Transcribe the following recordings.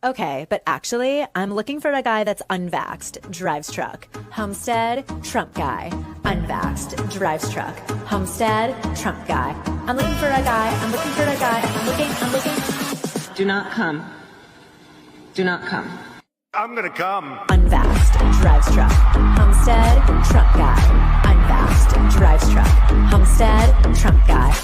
Okay, but actually, I'm looking for a guy that's unvaxxed, drives truck. Homestead, Trump guy. Unvaxxed, drives truck. Homestead, Trump guy. I'm looking for a guy. I'm looking. Do not come. Do not come. I'm gonna come. Unvaxxed, drives truck. Homestead, Trump guy. Unvaxxed, drives truck. Homestead, Trump guy.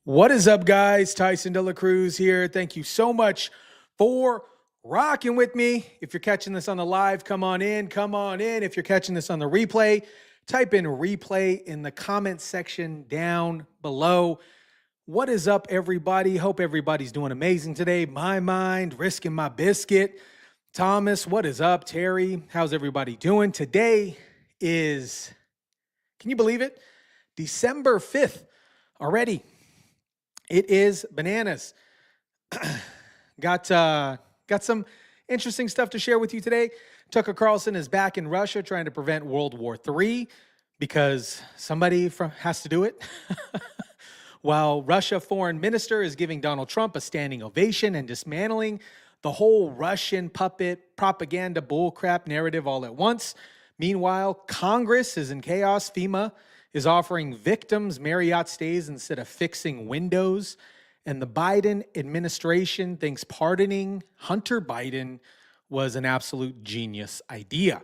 What is up, guys? Tyson De La Cruz here. Thank you so much for rocking with me. If you're catching this on the live, come on in. If you're catching this on the replay, type in replay in the comment section down below. What is up, everybody? Hope everybody's doing amazing today. My mind, risking my biscuit. Thomas, what is up? Terry, how's everybody doing? Today is, can you believe it? December 5th already. It is bananas. Got some interesting stuff to share with you today. Tucker Carlson is back in Russia trying to prevent World War III because somebody has to do it. While Russia foreign minister is giving Donald Trump a standing ovation and dismantling the whole Russian puppet propaganda bullcrap narrative all at once. Meanwhile, Congress is in chaos. FEMA is offering victims Marriott stays instead of fixing windows. And the Biden administration thinks pardoning Hunter Biden was an absolute genius idea.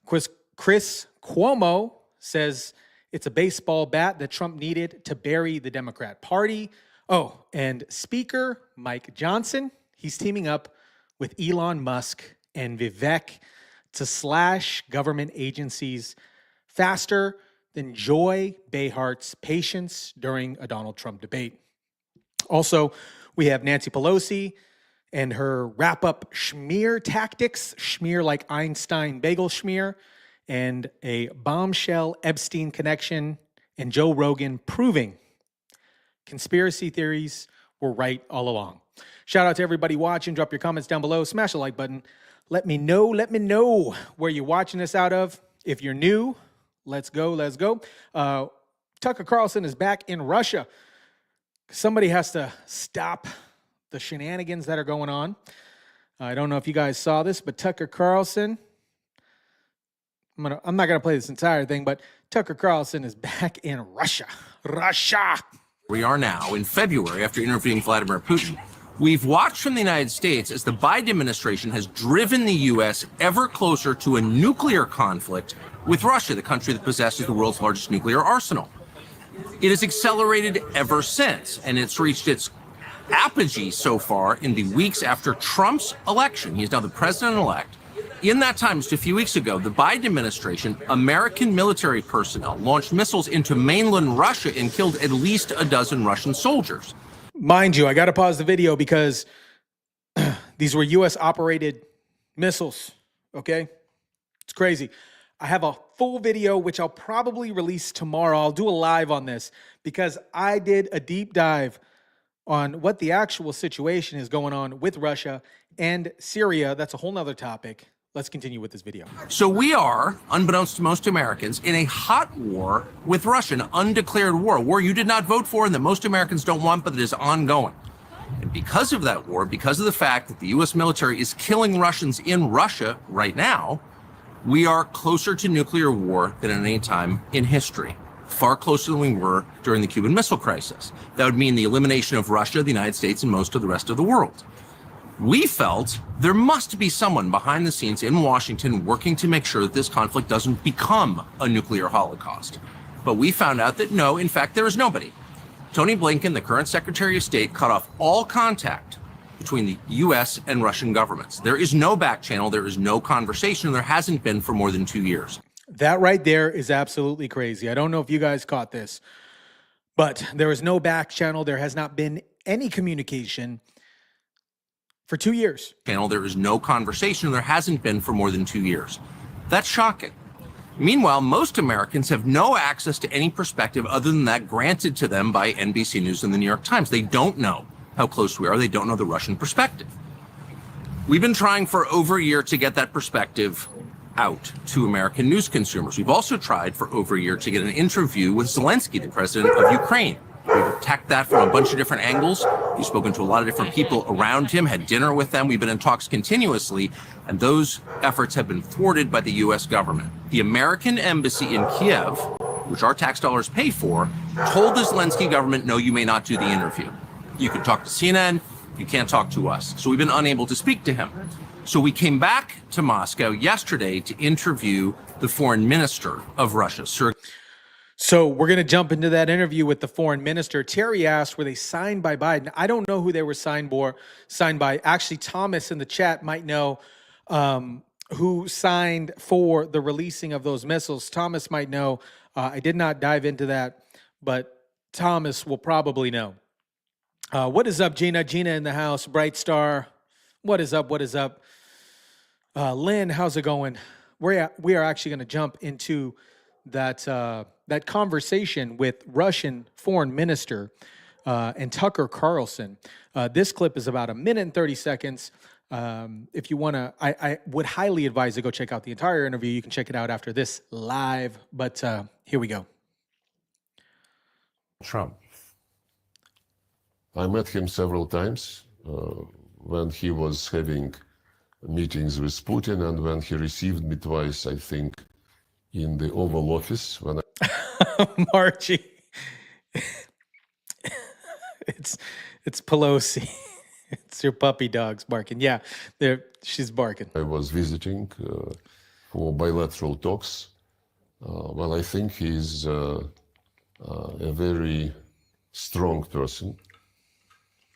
Chris Cuomo says it's a baseball bat that Trump needed to bury the Democrat Party. Oh, and Speaker Mike Johnson, he's teaming up with Elon Musk and Vivek to slash government agencies faster than Joy Behart's patience during a Donald Trump debate. Also, we have Nancy Pelosi and her wrap-up schmear tactics, schmear like Einstein bagel schmear, and a bombshell Epstein connection, and Joe Rogan proving conspiracy theories were right all along. Shout out to everybody watching. Drop your comments down below. Smash the like button. Let me know where you're watching this out of. If you're new, let's go. Tucker Carlson is back in Russia. Somebody has to stop the shenanigans that are going on. I don't know if you guys saw this, but Tucker Carlson, I'm not going to play this entire thing, but Tucker Carlson is back in Russia. We are now in February after interviewing Vladimir Putin. We've watched from the United States as the Biden administration has driven the U.S. ever closer to a nuclear conflict with Russia, the country that possesses the world's largest nuclear arsenal. It has accelerated ever since, and it's reached its apogee so far in the weeks after Trump's election. He is now the president-elect. In that time, just a few weeks ago, the Biden administration, American military personnel, launched missiles into mainland Russia and killed at least a dozen Russian soldiers. Mind you, I got to pause the video because these were U.S.-operated missiles, okay? It's crazy. I have a full video, which I'll probably release tomorrow. I'll do a live on this because I did a deep dive on what the actual situation is going on with Russia and Syria. That's a whole nother topic. Let's continue with this video. So we are, unbeknownst to most Americans, in a hot war with Russia, an undeclared war, a war you did not vote for and that most Americans don't want, but that is ongoing. And because of that war, because of the fact that the U.S. military is killing Russians in Russia right now, we are closer to nuclear war than at any time in history, far closer than we were during the Cuban Missile Crisis. That would mean the elimination of Russia, the United States, and most of the rest of the world. We felt there must be someone behind the scenes in Washington working to make sure that this conflict doesn't become a nuclear holocaust. But we found out that no, in fact, there is nobody. Tony Blinken, the current Secretary of State, cut off all contact between the U.S. and Russian governments. There is no back channel, there is no conversation, and there hasn't been for more than 2 years. That right there is absolutely crazy. I don't know if you guys caught this, but there is no back channel. There has not been any communication for 2 years. There is no conversation, and there hasn't been for more than 2 years. That's shocking. Meanwhile, most Americans have no access to any perspective other than that granted to them by NBC News and the New York Times. They don't know how close we are. They don't know the Russian perspective. We've been trying for over a year to get that perspective out to American news consumers. We've also tried for over a year to get an interview with Zelensky, the president of Ukraine. We've attacked that from a bunch of different angles. We've spoken to a lot of different people around him, had dinner with them. We've been in talks continuously, and those efforts have been thwarted by the U.S. government. The American embassy in Kiev, which our tax dollars pay for, told the Zelensky government, no, you may not do the interview. You can talk to CNN, you can't talk to us. So we've been unable to speak to him. So we came back to Moscow yesterday to interview the foreign minister of Russia, Sergei. So we're going to jump into that interview with the foreign minister. Terry asked, were they signed by Biden? I don't know who they were signed by. Actually, Thomas in the chat might know who signed for the releasing of those missiles. Thomas might know. I did not dive into that, but Thomas will probably know. What is up, Gina? Gina in the house. Bright Star. What is up? What is up? Lynn, how's it going? We are actually going to jump into that conversation with Russian foreign minister and Tucker Carlson. This clip is about 1 minute and 30 seconds. If you want to, I would highly advise to go check out the entire interview. You can check it out after this live, but here we go. Trump. I met him several times when he was having meetings with Putin, and when he received me twice, I think, in the Oval Office. When Margie, it's Pelosi. It's your puppy dogs barking. Yeah, she's barking. I was visiting for bilateral talks. Well, I think he's a very strong person,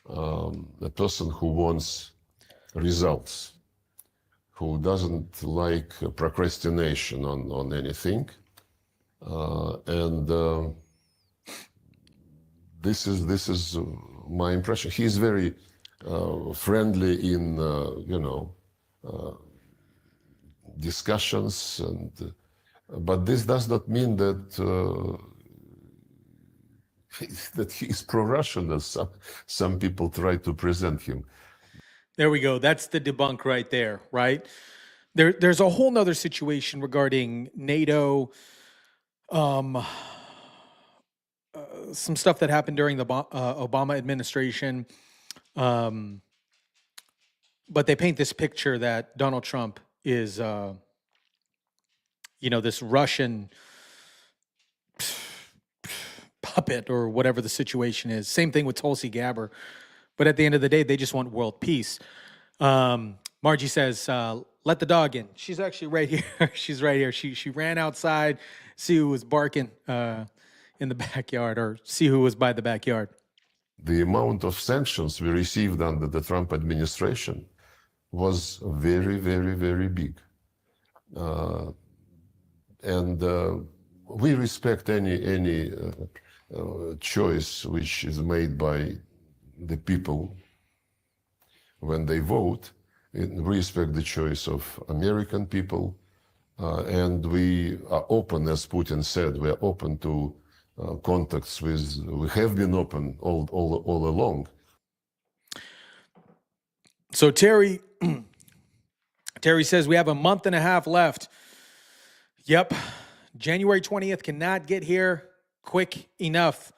a person who wants results, who doesn't like procrastination on anything. And this is my impression. He's very friendly in discussions, but this does not mean that that he's pro-Russian, as some people try to present him. There we go. That's the debunk right there, right? There's a whole nother situation regarding NATO, some stuff that happened during the Obama administration. But they paint this picture that Donald Trump is, this Russian puppet or whatever the situation is. Same thing with Tulsi Gabbard. But at the end of the day, they just want world peace. Margie says, let the dog in. She's actually right here. She's right here. She ran outside, see who was barking in the backyard, or see who was by the backyard. The amount of sanctions we received under the Trump administration was very, very, very big. And we respect any choice which is made by the people when they vote. We respect the choice of American people, and we are open, as Putin said, we are open to contacts with, we have been open all along. So Terry says we have a month and a half left. Yep, January 20th cannot get here quick enough.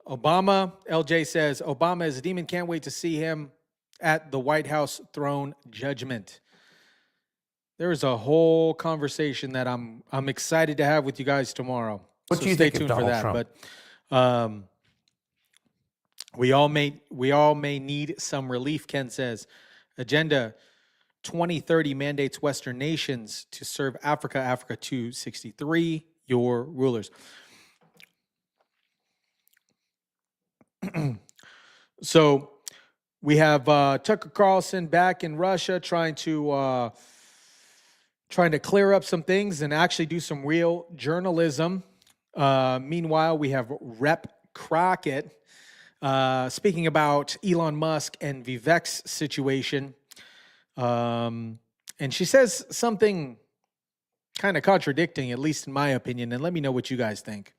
Obama, LJ says, Obama is a demon, can't wait to see him at the White House throne judgment. There is a whole conversation that I'm excited to have with you guys tomorrow. What do you stay think of tuned for Donald that. Trump? But we all may need some relief, Ken says. Agenda 2030 mandates Western nations to serve Africa. Africa 263, your rulers. So we have Tucker Carlson back in Russia trying to clear up some things and actually do some real journalism. Meanwhile, we have Rep Crockett speaking about Elon Musk and Vivek's situation. And she says something kind of contradicting, at least in my opinion, and let me know what you guys think.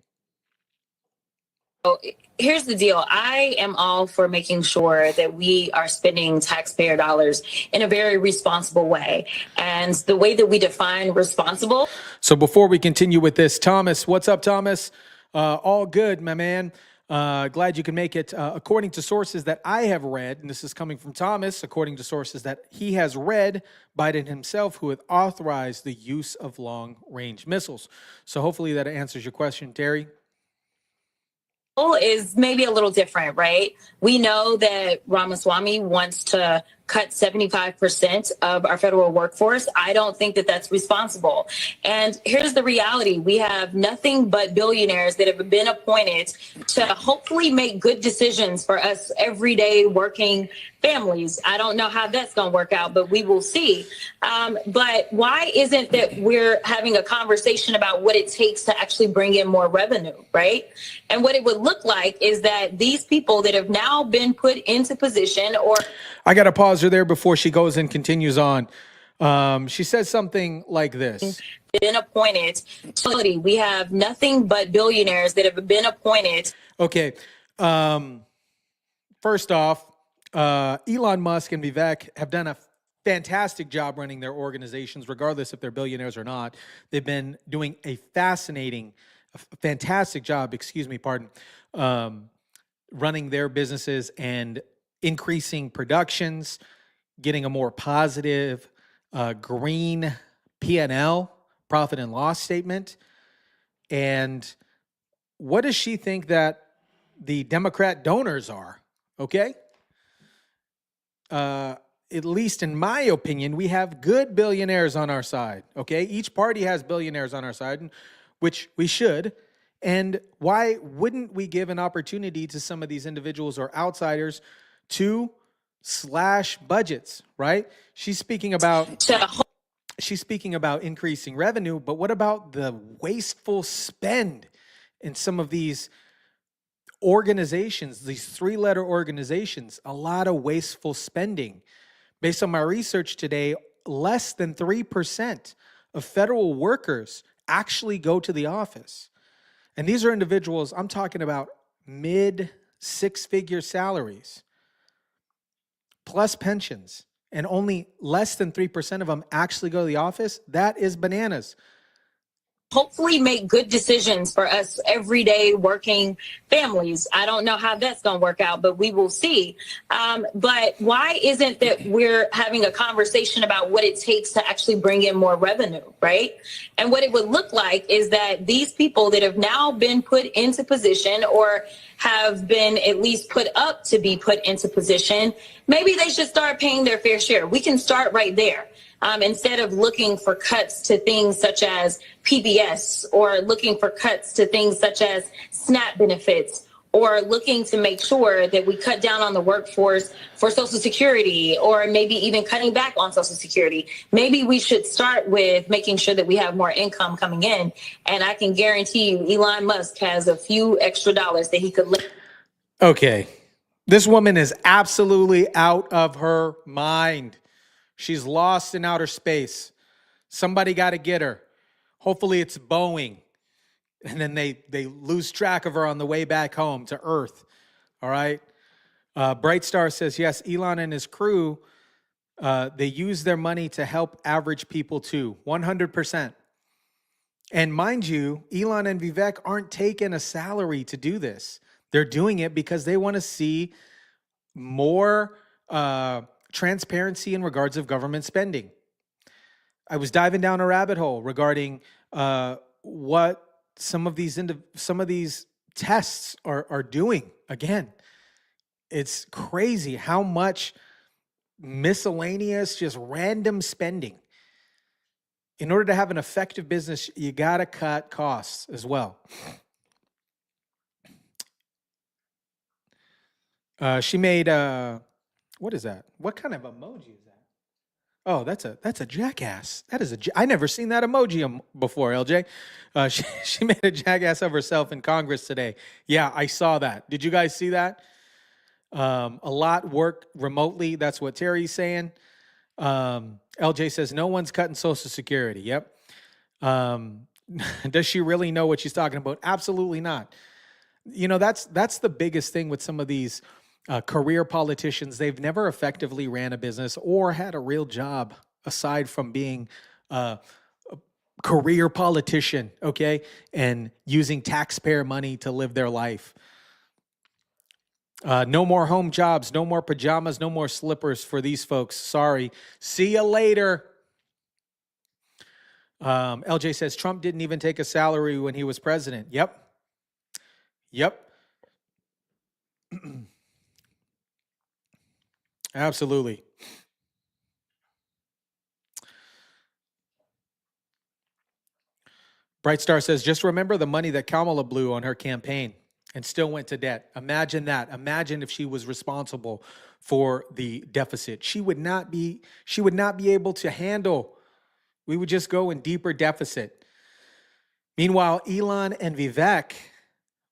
Here's the deal. I am all for making sure that we are spending taxpayer dollars in a very responsible way. And the way that we define responsible. So before we continue with this, Thomas, what's up, Thomas? All good, my man. Glad you can make it. According to sources that I have read, and this is coming from Thomas, according to sources that he has read, Biden himself, who had authorized the use of long-range missiles. So hopefully that answers your question, Terry. Is maybe a little different, right? We know that Ramaswamy wants to cut 75% of our federal workforce. I don't think that that's responsible. And here's the reality. We have nothing but billionaires that have been appointed to hopefully make good decisions for us everyday working families. I don't know how that's going to work out, but we will see. But why isn't that we're having a conversation about what it takes to actually bring in more revenue, right? And what it would look like is that these people that have now been put into position, or I got to pause her there before she goes and continues on. She says something like this. Been appointed. We have nothing but billionaires that have been appointed. Okay. First off, Elon Musk and Vivek have done a fantastic job running their organizations, regardless if they're billionaires or not. They've been doing a fantastic job, running their businesses and increasing productions, getting a more positive green P&L, profit and loss statement. And what does she think that the Democrat donors are? Okay. At least in my opinion, we have good billionaires on our side. Okay. Each party has billionaires on our side, which we should. And why wouldn't we give an opportunity to some of these individuals or outsiders to slash budgets, right? She's speaking about increasing revenue, but what about the wasteful spend in some of these organizations, these three-letter organizations? A lot of wasteful spending. Based on my research today, less than 3% of federal workers actually go to the office. And these are individuals, I'm talking about mid six-figure salaries, plus pensions, and only less than 3% of them actually go to the office. That is bananas. Hopefully make good decisions for us everyday working families. I don't know how that's going to work out, but we will see. But why isn't that we're having a conversation about what it takes to actually bring in more revenue, right? And what it would look like is that these people that have now been put into position, or have been at least put up to be put into position, maybe they should start paying their fair share. We can start right there. Instead of looking for cuts to things such as PBS, or looking for cuts to things such as SNAP benefits, or looking to make sure that we cut down on the workforce for Social Security, or maybe even cutting back on Social Security. Maybe we should start with making sure that we have more income coming in. And I can guarantee you, Elon Musk has a few extra dollars that he could live. Okay. This woman is absolutely out of her mind. She's lost in outer space. Somebody got to get her. Hopefully it's Boeing. And then they lose track of her on the way back home to Earth. All right. Bright Star says, yes, Elon and his crew, they use their money to help average people too. 100%. And mind you, Elon and Vivek aren't taking a salary to do this. They're doing it because they want to see more transparency in regards of government spending. I was diving down a rabbit hole regarding what some of these tests are doing. Again, it's crazy how much miscellaneous, just random spending. In order to have an effective business, you got to cut costs as well. She made what is that? What kind of emoji is that? Oh, that's a jackass. That is I never seen that emoji before, LJ. She made a jackass of herself in Congress today. Yeah, I saw that. Did you guys see that? A lot work remotely. That's what Terry's saying. LJ says no one's cutting Social Security. Yep. Does she really know what she's talking about? Absolutely not. That's the biggest thing with some of these career politicians. They've never effectively ran a business or had a real job aside from being a career politician, okay, and using taxpayer money to live their life. No more home jobs, no more pajamas, no more slippers for these folks. Sorry. See you later. LJ says Trump didn't even take a salary when he was president. Yep. Absolutely. Bright Star says, just remember the money that Kamala blew on her campaign and still went to debt. Imagine that. Imagine if she was responsible for the deficit. She would not be able to handle. We would just go in deeper deficit. Meanwhile, Elon and Vivek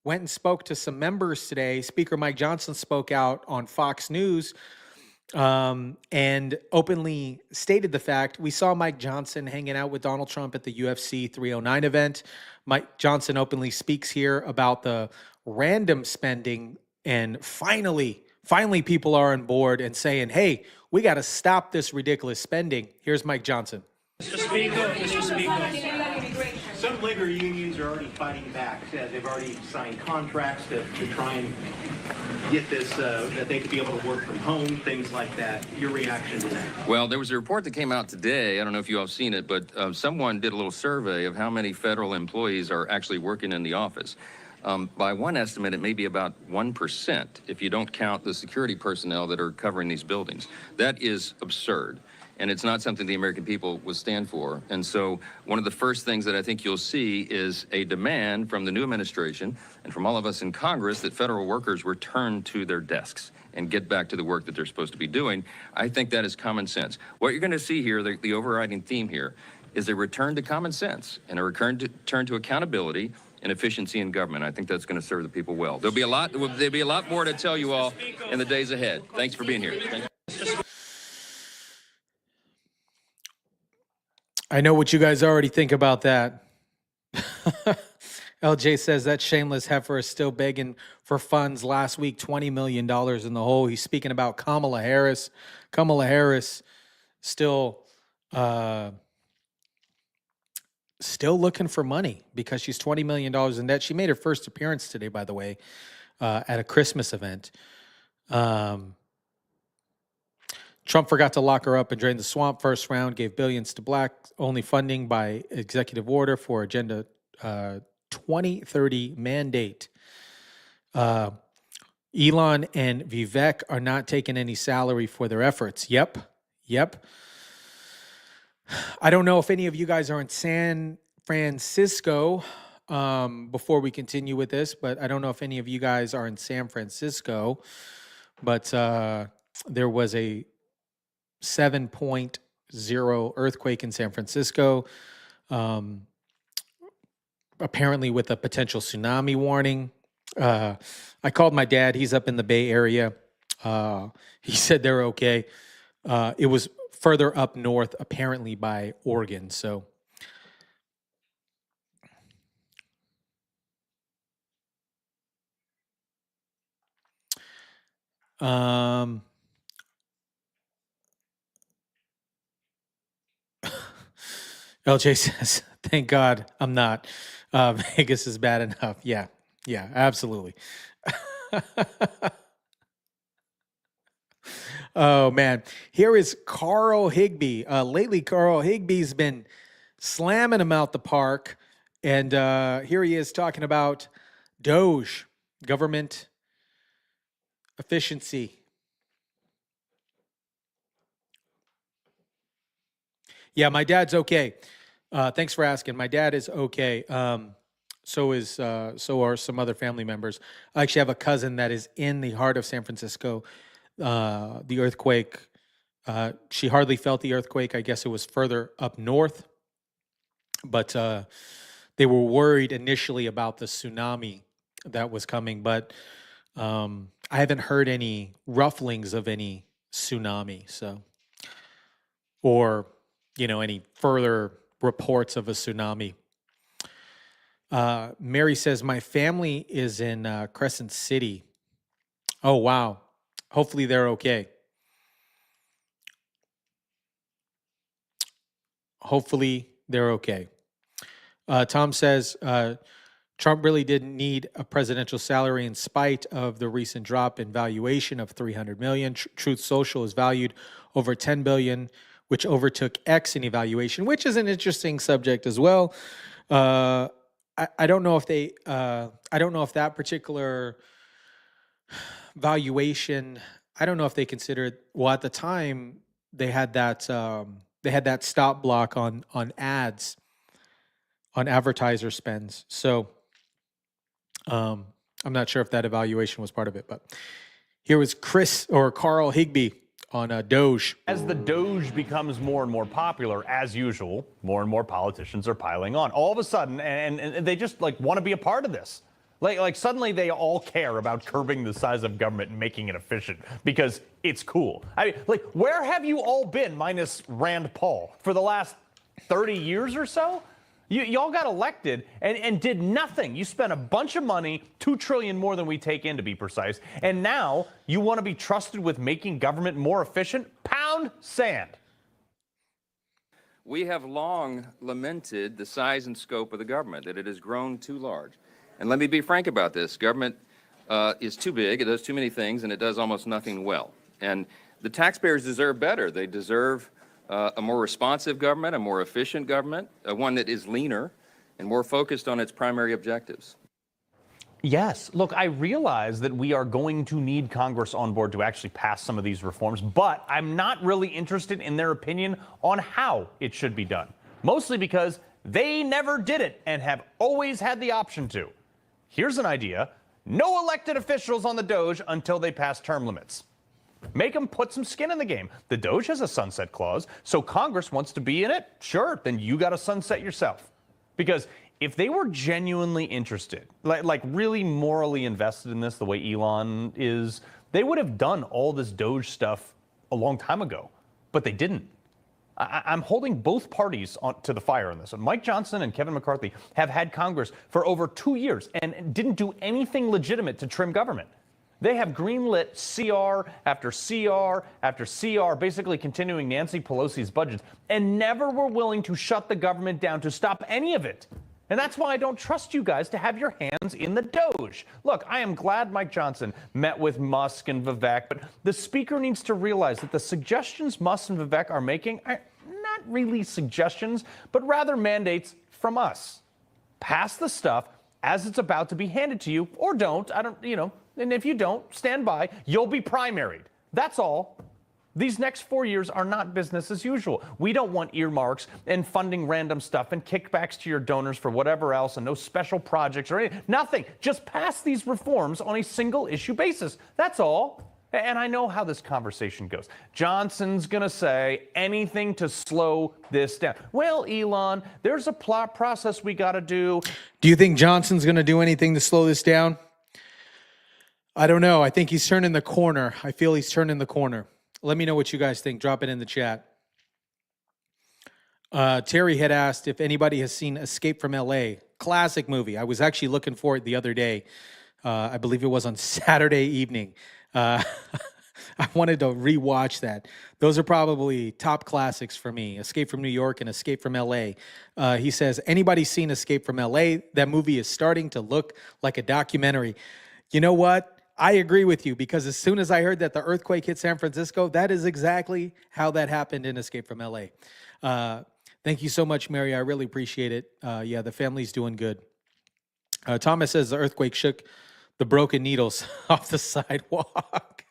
went and spoke to some members today. Speaker Mike Johnson spoke out on Fox News and openly stated the fact. We saw Mike Johnson hanging out with Donald Trump at the UFC 309 event. Mike Johnson openly speaks here about the random spending, and finally people are on board and saying, hey, we got to stop this ridiculous spending. Here's Mike Johnson. Mr. Speaker, some labor unions are already fighting back. They've already signed contracts to try and get this, that they could be able to work from home, things like that. Your reaction to that? Well, there was a report that came out today. I don't know if you all have seen it, but someone did a little survey of how many federal employees are actually working in the office. By one estimate, it may be about 1% if you don't count the security personnel that are covering these buildings. That is absurd. And it's not something the American people will stand for. And so one of the first things that I think you'll see is a demand from the new administration and from all of us in Congress that federal workers return to their desks and get back to the work that they're supposed to be doing. I think that is common sense. What you're going to see here, the overriding theme here, is a return to common sense and a return to accountability and efficiency in government. I think that's going to serve the people well. There'll be a lot more to tell you all in the days ahead. Thanks for being here. I know what you guys already think about that. LJ says that shameless heifer is still begging for funds. Last week, $20 million in the hole. He's speaking about Kamala Harris. Kamala Harris still looking for money because she's $20 million in debt. She made her first appearance today, by the way, at a Christmas event. Trump forgot to lock her up and drain the swamp first round, gave billions to black only funding by executive order for Agenda 2030 mandate. Elon and Vivek are not taking any salary for their efforts. Yep. I don't know if any of you guys are in San Francisco before we continue with this, but I don't know if any of you guys are in San Francisco, but there was a 7.0 earthquake in San Francisco, apparently with a potential tsunami warning. I called my dad. He's up in the Bay Area. He said they're okay. It was further up north, apparently by Oregon. So LJ says, thank God I'm not. Vegas is bad enough. Yeah, absolutely. Oh, man. Here is Carl Higbee. Lately, Carl Higbee's been slamming him out the park. And here he is talking about DOGE, government efficiency. Yeah, my dad's okay. Thanks for asking. My dad is okay. So are some other family members. I actually have a cousin that is in the heart of San Francisco. The earthquake, she hardly felt the earthquake. I guess it was further up north. But they were worried initially about the tsunami that was coming. But I haven't heard any rufflings of any tsunami. So, or any further reports of a tsunami. Mary says, my family is in Crescent City. Oh, wow. Hopefully they're okay. Hopefully they're okay. Tom says, Trump really didn't need a presidential salary in spite of the recent drop in valuation of $300 million. Truth Social is valued over $10 billion, which overtook X in evaluation, which is an interesting subject as well. I don't know if I don't know if that particular valuation, I don't know if they considered, well, at the time they had that stop block on ads, on advertiser spends. So I'm not sure if that evaluation was part of it, but here was Carl Higbee on DOGE. As the DOGE becomes more and more popular, as usual, more and more politicians are piling on. All of a sudden, and they just like want to be a part of this. Like suddenly they all care about curbing the size of government and making it efficient because it's cool. I mean, like, where have you all been, minus Rand Paul, for the last 30 years or so? Y'all got elected and did nothing. You spent a bunch of money, $2 trillion more than we take in, to be precise. And now you want to be trusted with making government more efficient? Pound sand. We have long lamented the size and scope of the government, that it has grown too large. And let me be frank about this. Government is too big, it does too many things, and it does almost nothing well. And the taxpayers deserve better. They deserve a more responsive government, a more efficient government, one that is leaner and more focused on its primary objectives. Yes. Look, I realize that we are going to need Congress on board to actually pass some of these reforms, but I'm not really interested in their opinion on how it should be done, mostly because they never did it and have always had the option to. Here's an idea. No elected officials on the DOGE until they pass term limits. Make them put some skin in the game. The DOGE has a sunset clause, so Congress wants to be in it. Sure, then you got to sunset yourself. Because if they were genuinely interested, like really morally invested in this the way Elon is, they would have done all this DOGE stuff a long time ago. But they didn't. I'm holding both parties to the fire on this. Mike Johnson and Kevin McCarthy have had Congress for over 2 years and didn't do anything legitimate to trim government. They have greenlit CR after CR after CR, basically continuing Nancy Pelosi's budgets, and never were willing to shut the government down to stop any of it. And that's why I don't trust you guys to have your hands in the DOGE. Look, I am glad Mike Johnson met with Musk and Vivek, but the speaker needs to realize that the suggestions Musk and Vivek are making are not really suggestions, but rather mandates from us. Pass the stuff as it's about to be handed to you, or don't. And if you don't, stand by. You'll be primaried. That's all. These next 4 years are not business as usual. We don't want earmarks and funding random stuff and kickbacks to your donors for whatever else and no special projects or anything. Nothing. Just pass these reforms on a single issue basis. That's all. And I know how this conversation goes. Johnson's going to say anything to slow this down. Well, Elon, there's a plot process we got to do. Do you think Johnson's going to do anything to slow this down? I don't know. I think he's turning the corner. I feel he's turning the corner. Let me know what you guys think. Drop it in the chat. Terry had asked if anybody has seen Escape from LA. Classic movie. I was actually looking for it the other day. I believe it was on Saturday evening. I wanted to rewatch that. Those are probably top classics for me. Escape from New York and Escape from LA. He says, anybody seen Escape from LA? That movie is starting to look like a documentary. You know what? I agree with you, because as soon as I heard that the earthquake hit San Francisco, that is exactly how that happened in Escape from LA. Thank you so much, Mary. I really appreciate it. Yeah, the family's doing good. Thomas says the earthquake shook the broken needles off the sidewalk.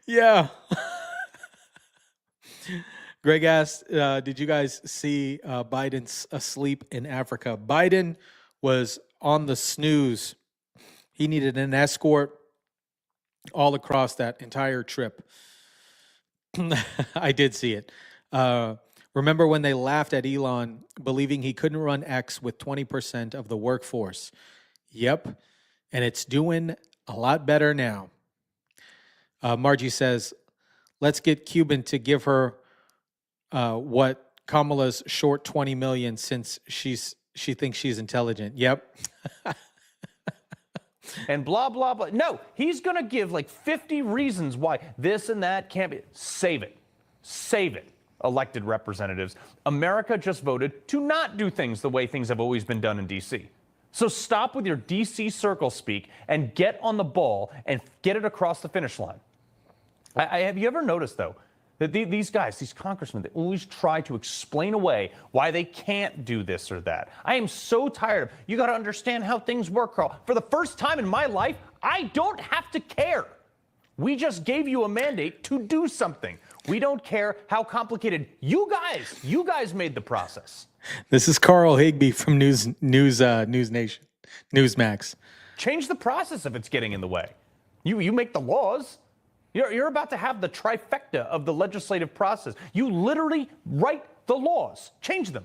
Yeah. Greg asked, did you guys see Biden's asleep in Africa? Biden was on the snooze. He needed an escort all across that entire trip. I did see it. Remember when they laughed at Elon, believing he couldn't run X with 20% of the workforce? Yep. And it's doing a lot better now. Margie says, let's get Cuban to give her what Kamala's short 20 million since she thinks she's intelligent. Yep. And blah, blah, blah. No, he's going to give like 50 reasons why this and that can't be. Save it. Save it, elected representatives. America just voted to not do things the way things have always been done in D.C. So stop with your D.C. circle speak and get on the ball and get it across the finish line. Have you ever noticed, though, that these guys, these congressmen, they always try to explain away why they can't do this or that? I am so tired of, you got to understand how things work, Carl. For the first time in my life, I don't have to care. We just gave you a mandate to do something. We don't care how complicated you guys made the process. This is Carl Higbee from News Nation, Newsmax. Change the process if it's getting in the way. You make the laws. You're about to have the trifecta of the legislative process. You literally write the laws, change them.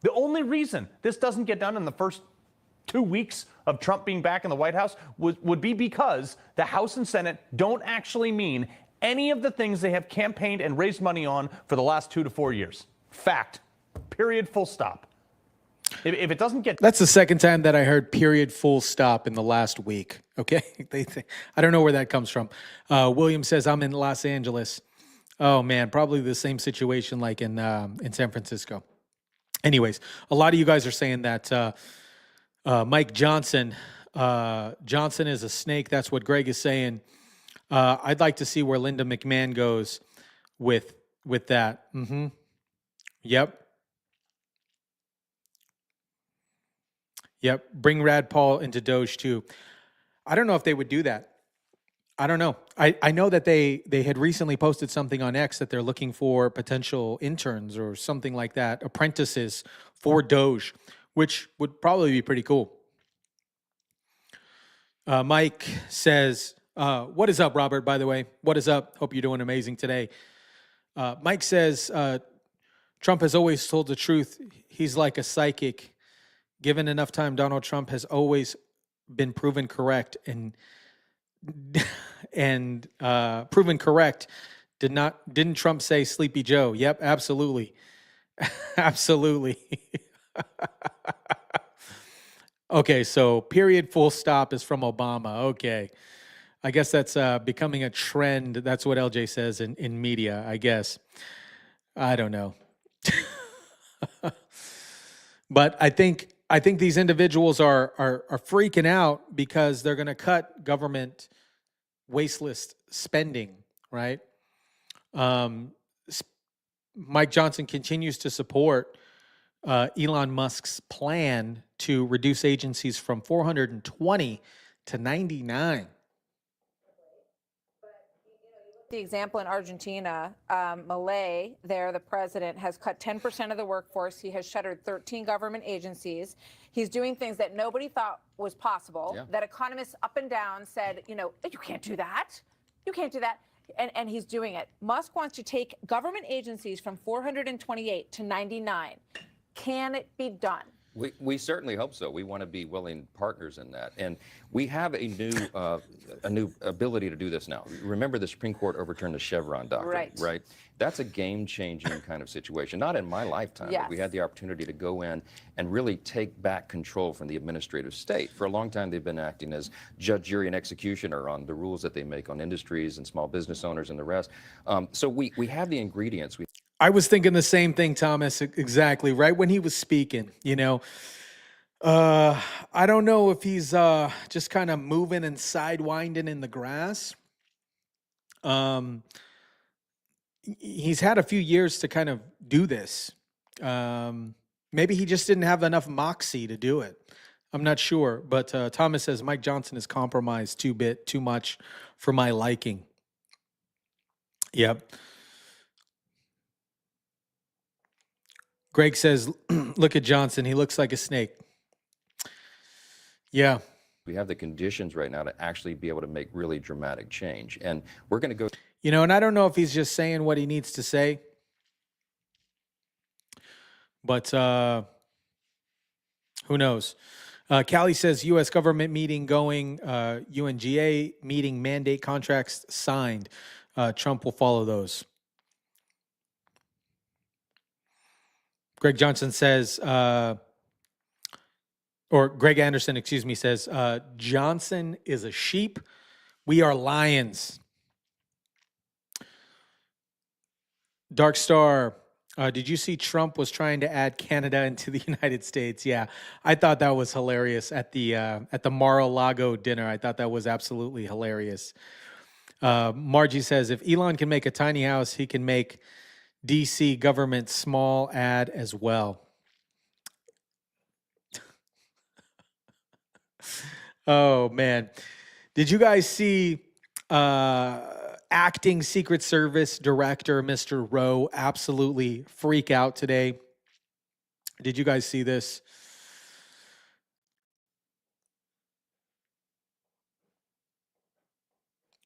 The only reason this doesn't get done in the first 2 weeks of Trump being back in the White House would be because the House and Senate don't actually mean any of the things they have campaigned and raised money on for the last 2 to 4 years. Fact. Period. Full stop. If it doesn't get... That's the second time that I heard period full stop in the last week. Okay. I don't know where that comes from. William says, I'm in Los Angeles. Oh man, probably the same situation like in San Francisco. Anyways, a lot of you guys are saying that Mike Johnson is a snake. That's what Greg is saying. I'd like to see where Linda McMahon goes with that. Mm-hmm. Yep. Bring Rad Paul into Doge too. I don't know if they would do that. I don't know. I know that they had recently posted something on X that they're looking for potential interns or something like that, apprentices for Doge, which would probably be pretty cool. Mike says, what is up, Robert, by the way? What is up? Hope you're doing amazing today. Mike says, Trump has always told the truth. He's like a psychic. Given enough time, Donald Trump has always been proven correct and proven correct. Didn't Trump say Sleepy Joe? Yep, absolutely. Absolutely. Okay, so period full stop is from Obama. Okay. I guess that's becoming a trend. That's what LJ says in media, I guess. I don't know. But I think these individuals are freaking out because they're going to cut government wasteless spending, right? Mike Johnson continues to support Elon Musk's plan to reduce agencies from 420 to 99. The example in Argentina, Milei, there, the president, has cut 10% of the workforce. He has shuttered 13 government agencies. He's doing things that nobody thought was possible, that economists up and down said, you can't do that. You can't do that. And he's doing it. Musk wants to take government agencies from 428 to 99. Can it be done? We certainly hope so. We want to be willing partners in that, and we have a new ability to do this now. Remember, the Supreme Court overturned the Chevron doctrine, right? That's a game-changing kind of situation. Not in my lifetime, but we had the opportunity to go in and really take back control from the administrative state. For a long time, they've been acting as judge, jury, and executioner on the rules that they make on industries and small business owners and the rest. So we have the ingredients. I was thinking the same thing, Thomas, exactly, right when he was speaking, I don't know if he's just kind of moving and sidewinding in the grass. He's had a few years to kind of do this. Maybe he just didn't have enough moxie to do it. I'm not sure, but Thomas says Mike Johnson is compromised too much for my liking. Yep. Greg says, look at Johnson. He looks like a snake. Yeah. We have the conditions right now to actually be able to make really dramatic change. And we're going to go. And I don't know if he's just saying what he needs to say. But who knows? Callie says, U.S. government meeting going, UNGA meeting mandate contracts signed. Trump will follow those. Greg Johnson says, or Greg Anderson, excuse me, says, Johnson is a sheep. We are lions. Dark Star, did you see Trump was trying to add Canada into the United States? Yeah, I thought that was hilarious at the Mar-a-Lago dinner. I thought that was absolutely hilarious. Margie says, if Elon can make a tiny house, he can make DC government small ad as well. Oh, man. Did you guys see acting Secret Service director Mr. Rowe absolutely freak out today? Did you guys see this?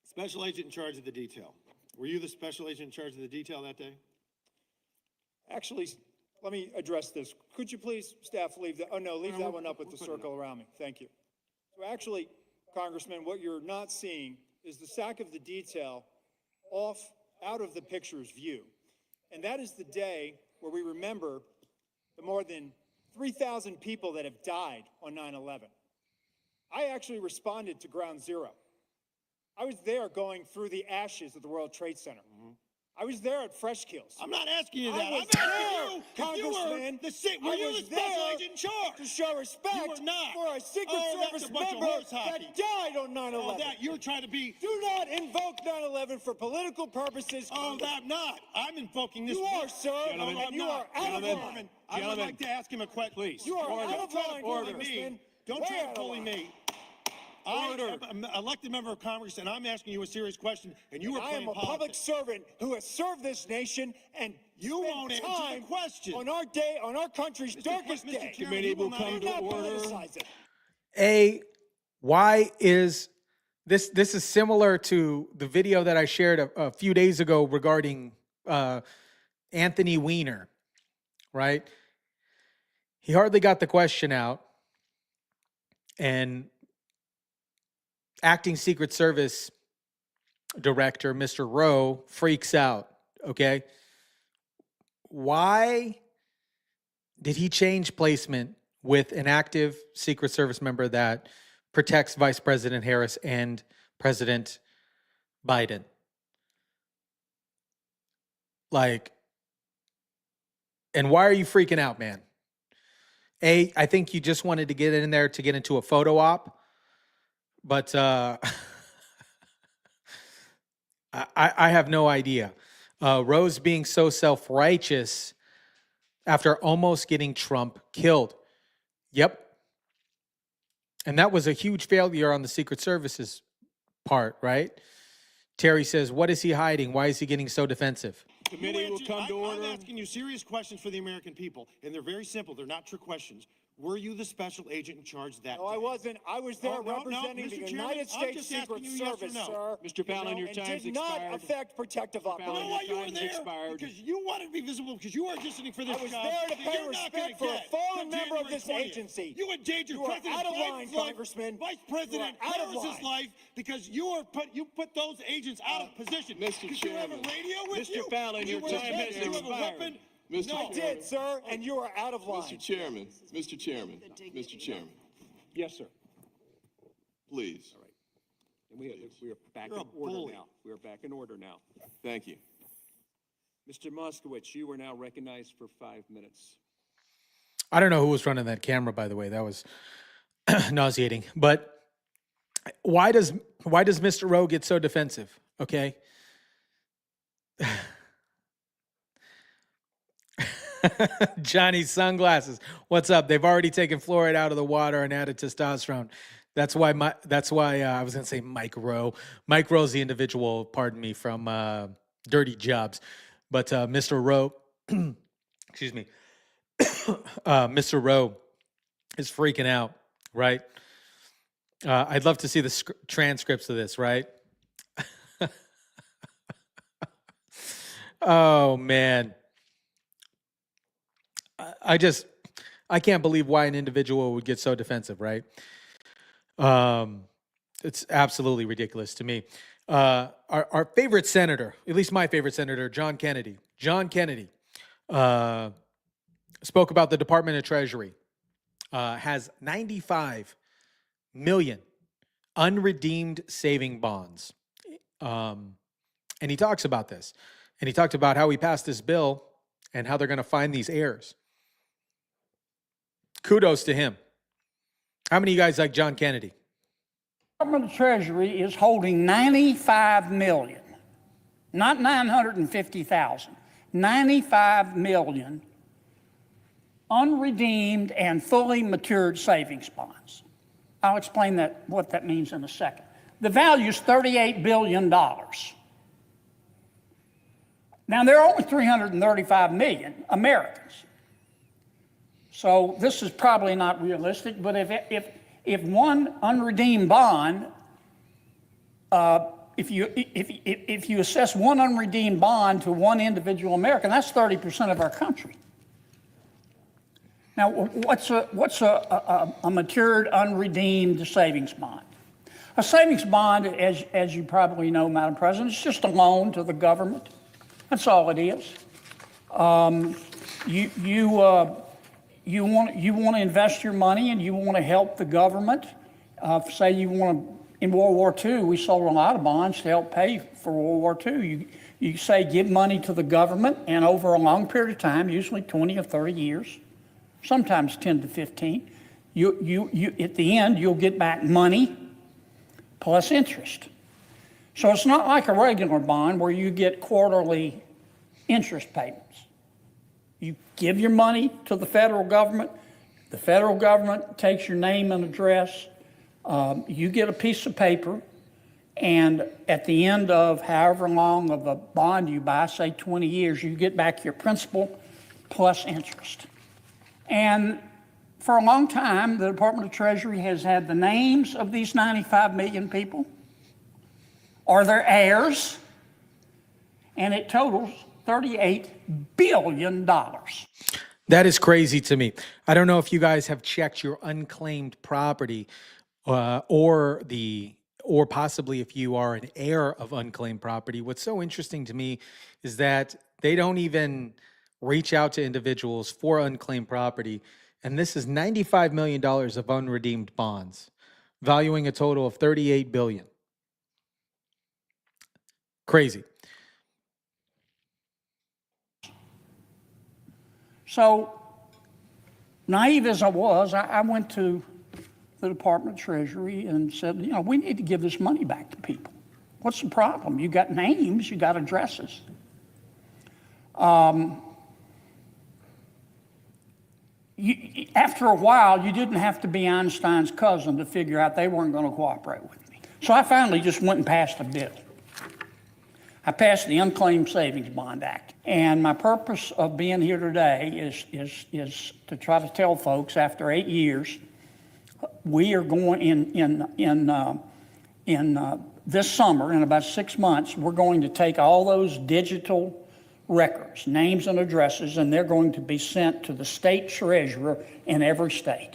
Special agent in charge of the detail. Were you the special agent in charge of the detail that day? Actually, let me address this. Could you please, staff, leave that? Oh, no, leave that one up with the circle around me. Thank you. So actually, Congressman, what you're not seeing is the sack of the detail out of the picture's view. And that is the day where we remember the more than 3,000 people that have died on 9/11. I actually responded to Ground Zero. I was there going through the ashes of the World Trade Center. I was there at Fresh Kills. I'm not asking you that. I was I'm there, asking you, Congressman. were you the special agent in charge? To show respect You were not. for a Secret That's Service a bunch of member horse hockey. that died on 9/11. Oh, that you're trying to be. Do not invoke 9/11 for political purposes. Oh, I'm not. I'm invoking this. You are, sir. Gentlemen, And you are out of line. I would like to ask him a question. Please. You are out of line, Order. Congressman. Don't try to bully me. I am an elected member of Congress, and I'm asking you a serious question, and you are I am a public servant who has served this nation, and you won't answer the question. On our day, on our country's darkest day. Mr. Committee will come to order. Why is this? This is similar to the video that I shared a few days ago regarding Anthony Weiner, right? He hardly got the question out, and acting Secret Service director, Mr. Rowe, freaks out, okay? Why did he change placement with an active Secret Service member that protects Vice President Harris and President Biden? Like, and why are you freaking out, man? I think you just wanted to get in there to get into a photo op. But I have no idea. Rose being so self-righteous after almost getting Trump killed. Yep. And that was a huge failure on the Secret Service's part, right? Terry says, what is he hiding? Why is he getting so defensive? Committee will come to order. I'm asking you serious questions for the American people, and they're very simple. They're not trick questions. Were you the special agent in charge that day? No, I wasn't. I was there representing the United States Secret Service, sir. Mr. Fallon, your time's expired. Did not affect protective operations. You know why you were there? Because you wanted to be visible, because you are auditioning for this job. I was there to pay respect for a fallen member of this agency. You endangered President out of line, Biden's life, Congressman. Vice President Harris's life, because you put those agents out of position. Mr. Chairman. You have a radio with you? Mr. Fallon, your time has expired. I did, sir, and you are out of line. Mr. Chairman, Mr. Chairman, Mr. Chairman. Yes, sir. Please. All right. And we are back in order now. We are back in order now. Thank you. Mr. Moskowitz, you are now recognized for 5 minutes. I don't know who was running that camera, by the way. That was nauseating. But why does Mr. Rowe get so defensive? Okay. Johnny's sunglasses. What's up? They've already taken fluoride out of the water and added testosterone. That's why I was going to say Mike Rowe. Mike Rowe's the individual, pardon me, from Dirty Jobs. But Mr. Rowe, excuse me, Mr. Rowe is freaking out, right? I'd love to see the transcripts of this, right? Oh, man. I can't believe why an individual would get so defensive, right? It's absolutely ridiculous to me. Our favorite senator, at least my favorite senator, John Kennedy. spoke about the Department of Treasury has 95 million unredeemed saving bonds. And he talks about this. And he talked about how he passed this bill and how they're going to find these heirs. Kudos to him. How many of you guys like John Kennedy? The Department of Treasury is holding 95 million, not 950,000, 95 million unredeemed and fully matured savings bonds. I'll explain what that means in a second. The value is $38 billion. Now, there are only 335 million Americans. So this is probably not realistic, but if one unredeemed bond, if you assess one unredeemed bond to one individual American, that's 30% of our country. Now, what's a matured unredeemed savings bond? A savings bond, as you probably know, Madam President, is just a loan to the government. That's all it is. You want to invest your money and you want to help the government. Say you want to, in World War II, we sold a lot of bonds to help pay for World War II. You say give money to the government, and over a long period of time, usually 20 or 30 years, sometimes 10 to 15, you at the end, you'll get back money plus interest. So it's not like a regular bond where you get quarterly interest payments. You give your money to the federal government takes your name and address, you get a piece of paper, and at the end of however long of a bond you buy, say 20 years, you get back your principal plus interest. And for a long time, the Department of Treasury has had the names of these 95 million people or their heirs, and it totals $38 billion. That is crazy to me. I don't know if you guys have checked your unclaimed property or possibly if you are an heir of unclaimed property. What's so interesting to me is that they don't even reach out to individuals for unclaimed property. And this is $95 million of unredeemed bonds, valuing a total of $38 billion. Crazy. So, naive as I was, I went to the Department of Treasury and said, we need to give this money back to people. What's the problem? You got names, you got addresses. After a while, you didn't have to be Einstein's cousin to figure out they weren't going to cooperate with me. So I finally just went and passed a bill. I passed the Unclaimed Savings Bond Act. And my purpose of being here today is to try to tell folks after 8 years, we are going in this summer, in about 6 months, we're going to take all those digital records, names and addresses, and they're going to be sent to the state treasurer in every state.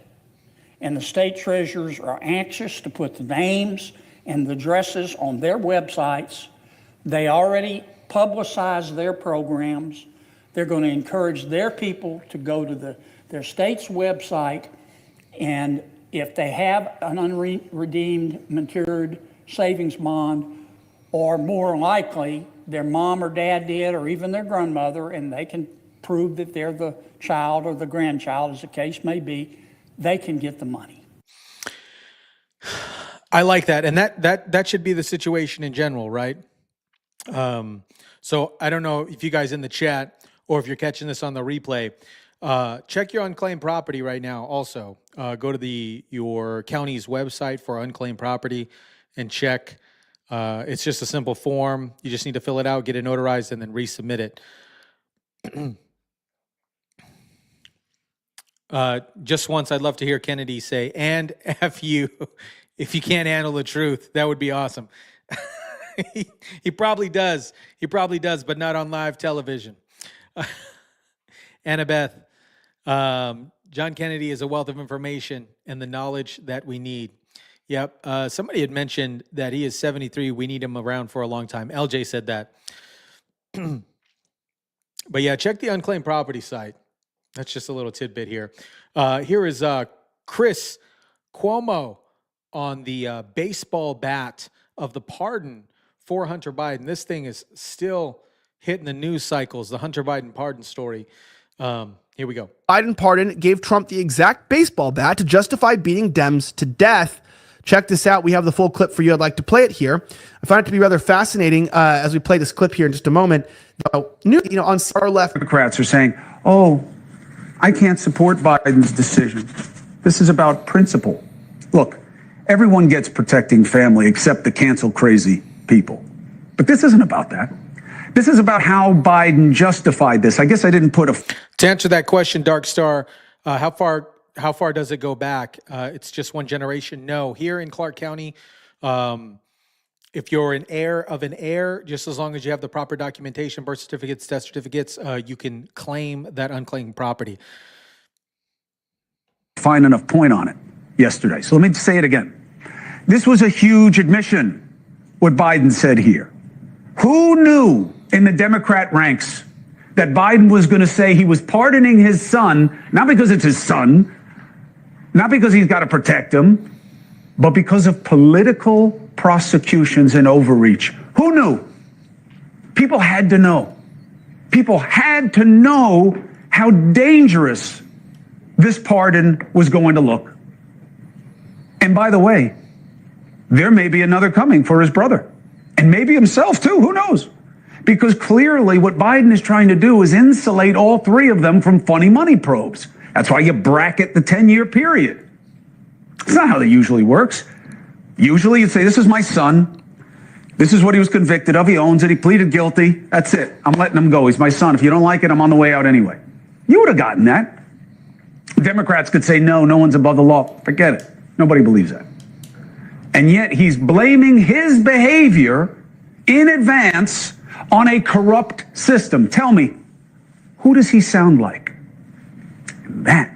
And the state treasurers are anxious to put the names and the addresses on their websites. They already publicize their programs. They're going to encourage their people to go to their state's website, and if they have an unredeemed, matured savings bond, or more likely their mom or dad did, or even their grandmother, and they can prove that they're the child or the grandchild, as the case may be, they can get the money. I like that. And that should be the situation in general, right? So I don't know if you guys in the chat or if you're catching this on the replay, check your unclaimed property right now. Also, go to your county's website for unclaimed property and check. It's just a simple form. You just need to fill it out, get it notarized, and then resubmit it. Just once, I'd love to hear Kennedy say, "And F you," if you can't handle the truth. That would be awesome. He probably does. He probably does, but not on live television. Annabeth, John Kennedy is a wealth of information and the knowledge that we need. Yep. Somebody had mentioned that he is 73. We need him around for a long time. LJ said that. But yeah, check the unclaimed property site. That's just a little tidbit here. Here is Chris Cuomo on the baseball bat of the pardon for Hunter Biden. This thing is still hitting the news cycles, the Hunter Biden pardon story. Here we go. Biden pardon gave Trump the exact baseball bat to justify beating Dems to death. Check this out. We have the full clip for you. I'd like to play it here. I find it to be rather fascinating as we play this clip here in just a moment. On our left, Democrats are saying, oh, I can't support Biden's decision. This is about principle. Look, everyone gets protecting family except the cancel crazy people. But this isn't about that. This is about how Biden justified this. I guess I didn't put a... To answer that question, Dark Star, how far does it go back? It's just one generation. No, here in Clark County, if you're an heir of an heir, just as long as you have the proper documentation, birth certificates, death certificates, you can claim that unclaimed property. Fine enough point on it yesterday. So let me say it again. This was a huge admission, what Biden said here. Who knew in the Democrat ranks that Biden was going to say he was pardoning his son, not because it's his son, not because he's got to protect him, but because of political prosecutions and overreach? Who knew? People had to know. People had to know how dangerous this pardon was going to look. And by the way, there may be another coming for his brother, and maybe himself too, who knows? Because clearly what Biden is trying to do is insulate all three of them from funny money probes. That's why you bracket the 10-year period. It's not how that usually works. Usually you'd say, this is my son. This is what he was convicted of. He owns it. He pleaded guilty. That's it. I'm letting him go. He's my son. If you don't like it, I'm on the way out anyway. You would have gotten that. Democrats could say, no, no one's above the law. Forget it. Nobody believes that. And yet he's blaming his behavior in advance on a corrupt system. Tell me, who does he sound like? And that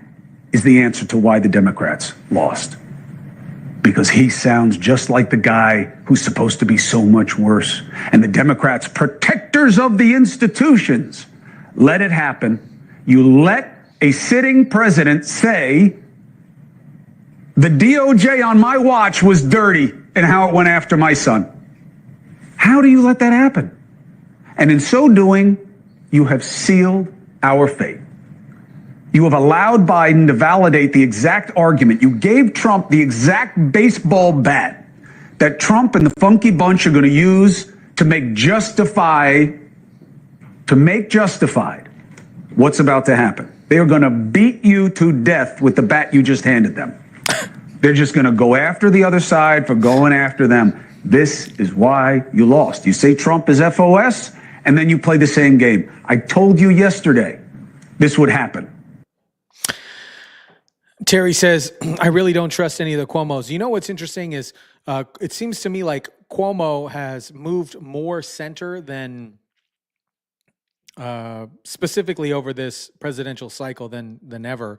is the answer to why the Democrats lost. Because he sounds just like the guy who's supposed to be so much worse. And the Democrats, protectors of the institutions, let it happen. You let a sitting president say, the DOJ on my watch was dirty in how it went after my son. How do you let that happen? And in so doing, you have sealed our fate. You have allowed Biden to validate the exact argument. You gave Trump the exact baseball bat that Trump and the funky bunch are going to use to make justified what's about to happen. They are going to beat you to death with the bat you just handed them. They're just going to go after the other side for going after them. This is why you lost. You say Trump is FOS, and then you play the same game. I told you yesterday this would happen. Terry says, I really don't trust any of the Cuomos. You know what's interesting is it seems to me like Cuomo has moved more center than specifically over this presidential cycle than ever,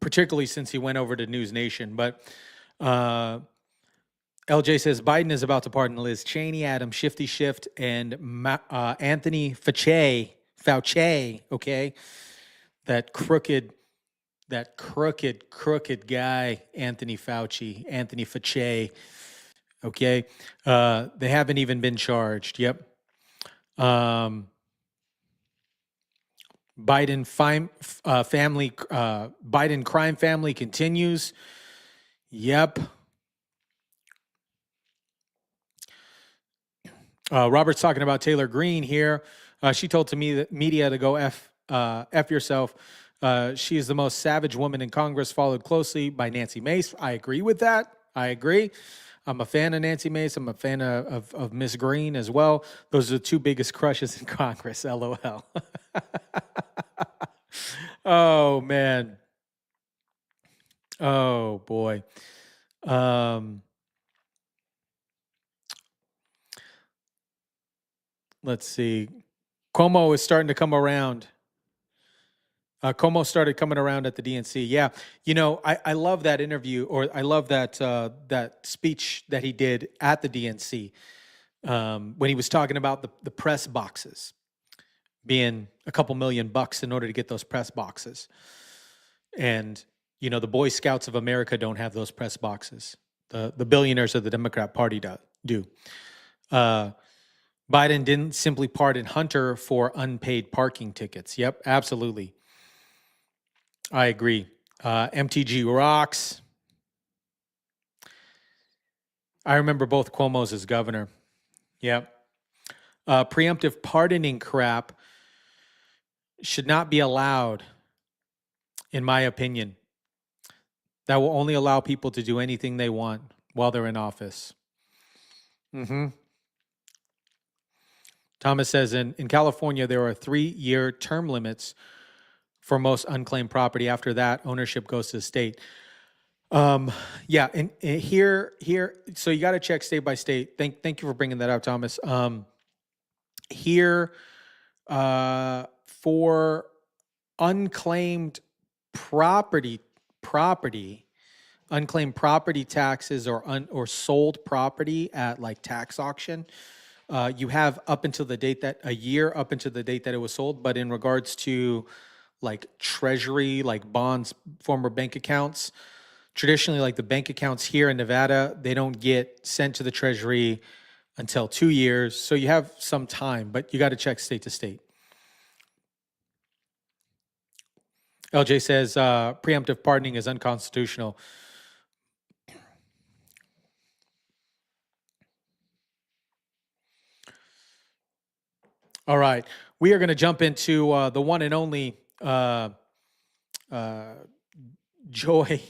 particularly since he went over to News Nation. But LJ says Biden is about to pardon Liz Cheney, Adam Shifty Shift, and Anthony Fauci, okay? That crooked guy, Anthony Fauci, okay? They haven't even been charged. Yep. Biden crime family continues. Yep. Robert's talking about Taylor Greene here. She told to me that media to go F yourself. She is the most savage woman in Congress, followed closely by Nancy Mace. I agree with that. I agree. I'm a fan of Nancy Mace. I'm a fan of Miss Green as well. Those are the two biggest crushes in Congress, LOL. Oh, man. Oh, boy. Let's see. Cuomo is starting to come around. Cuomo started coming around at the DNC. Yeah, you know, I love that interview, or I love that that speech that he did at the DNC when he was talking about the press boxes. being a couple $1,000,000 in order to get those press boxes. And, you know, the Boy Scouts of America don't have those press boxes. The billionaires of the Democrat Party do. Biden didn't simply pardon Hunter for unpaid parking tickets. Yep, absolutely. I agree. MTG rocks. I remember both Cuomo's as governor. Yep. Preemptive pardoning crap should not be allowed, in my opinion. That will only allow people to do anything they want while they're in office. Thomas says in California, there are 3-year term limits for most unclaimed property. After that, ownership goes to the state. Yeah, and here, so you got to check state by state. Thank you for bringing that out, Thomas. Here, for unclaimed property, unclaimed property taxes or sold property at like tax auction, you have up until the date that a year up until the date that it was sold. But in regards to like treasury, like bonds, former bank accounts, traditionally, like the bank accounts here in Nevada, they don't get sent to the treasury until 2 years. So you have some time, but you got to check state to state. LJ says preemptive pardoning is unconstitutional. All right. We are going to jump into the one and only Joy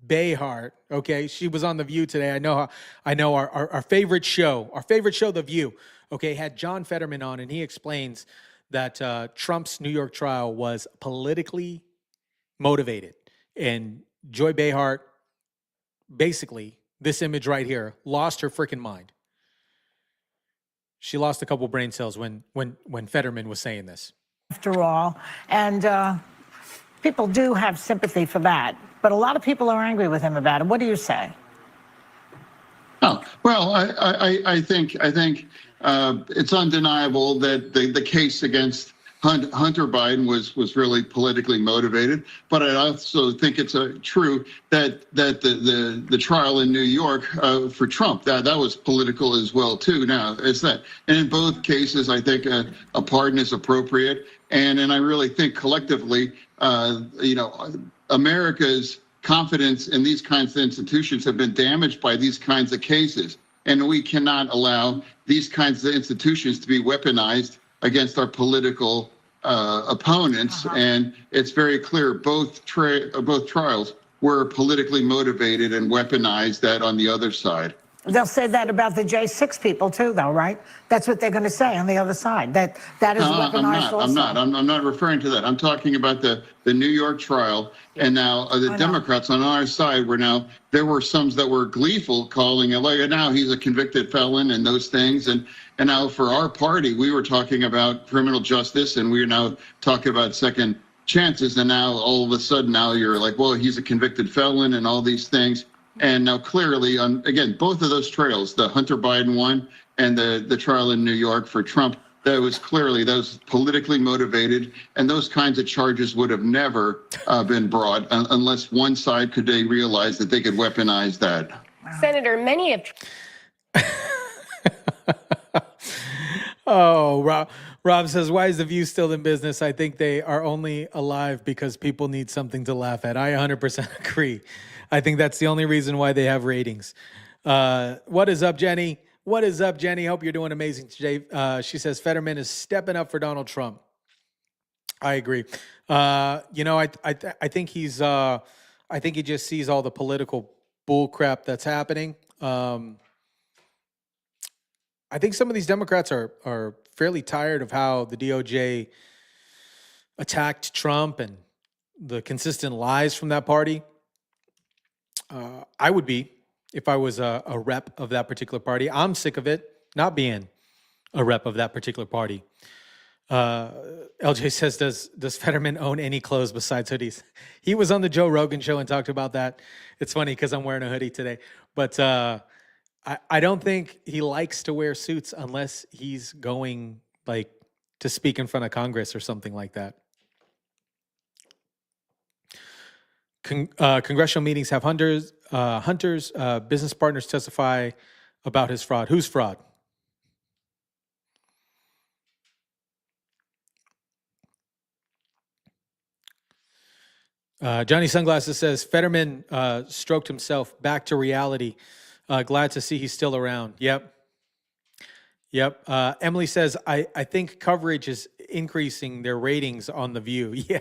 Behar. Okay, she was on The View today. I know our favorite show, The View. Okay, had John Fetterman on, and he explains that Trump's New York trial was politically motivated, and Joy Behar, basically, this image right here, lost her freaking mind. She lost a couple brain cells when Fetterman was saying this. After all, and people do have sympathy for that, but a lot of people are angry with him about it. What do you say? Oh, well, I think it's undeniable that the case against Hunter Biden was really politically motivated, but I also think it's true that the trial in New York for Trump that was political as well too. Now it's that, and in both cases, I think a pardon is appropriate, and I really think collectively, America's confidence in these kinds of institutions have been damaged by these kinds of cases, and we cannot allow these kinds of institutions to be weaponized against our political opponents. And it's very clear both trials were politically motivated and weaponized that on the other side. They'll say that about the J6 people too, though, right? That's what they're going to say on the other side. That is weaponized also. I'm not referring to that. I'm talking about the New York trial. And now the Democrats on our side there were some that were gleeful, calling it like, now he's a convicted felon and those things. And now for our party, we were talking about criminal justice, and we're now talking about second chances. And now all of a sudden now you're like, well, he's a convicted felon and all these things. And now clearly, again, both of those trials, the Hunter Biden one and the trial in New York for Trump, that was politically motivated, and those kinds of charges would have never been brought unless one side could realize that they could weaponize that. Senator, many of... Oh, Rob says, why is The View still in business? I think they are only alive because people need something to laugh at. I 100% agree. I think that's the only reason why they have ratings. What is up, Jenny? What is up, Jenny? Hope you're doing amazing today. She says Fetterman is stepping up for Donald Trump. I agree. I think he's. I think he just sees all the political bull crap that's happening. I think some of these Democrats are fairly tired of how the DOJ attacked Trump and the consistent lies from that party. I would be if I was a rep of that particular party. I'm sick of it not being a rep of that particular party. LJ says, does Fetterman own any clothes besides hoodies? He was on the Joe Rogan show and talked about that. It's funny because I'm wearing a hoodie today. But I don't think he likes to wear suits unless he's going like to speak in front of Congress or something like that. Congressional meetings have Hunter's business partners testify about his fraud. Who's fraud? Johnny Sunglasses says Fetterman stroked himself back to reality. Glad to see he's still around. Yep. Emily says, I think coverage is increasing their ratings on The View. Yeah.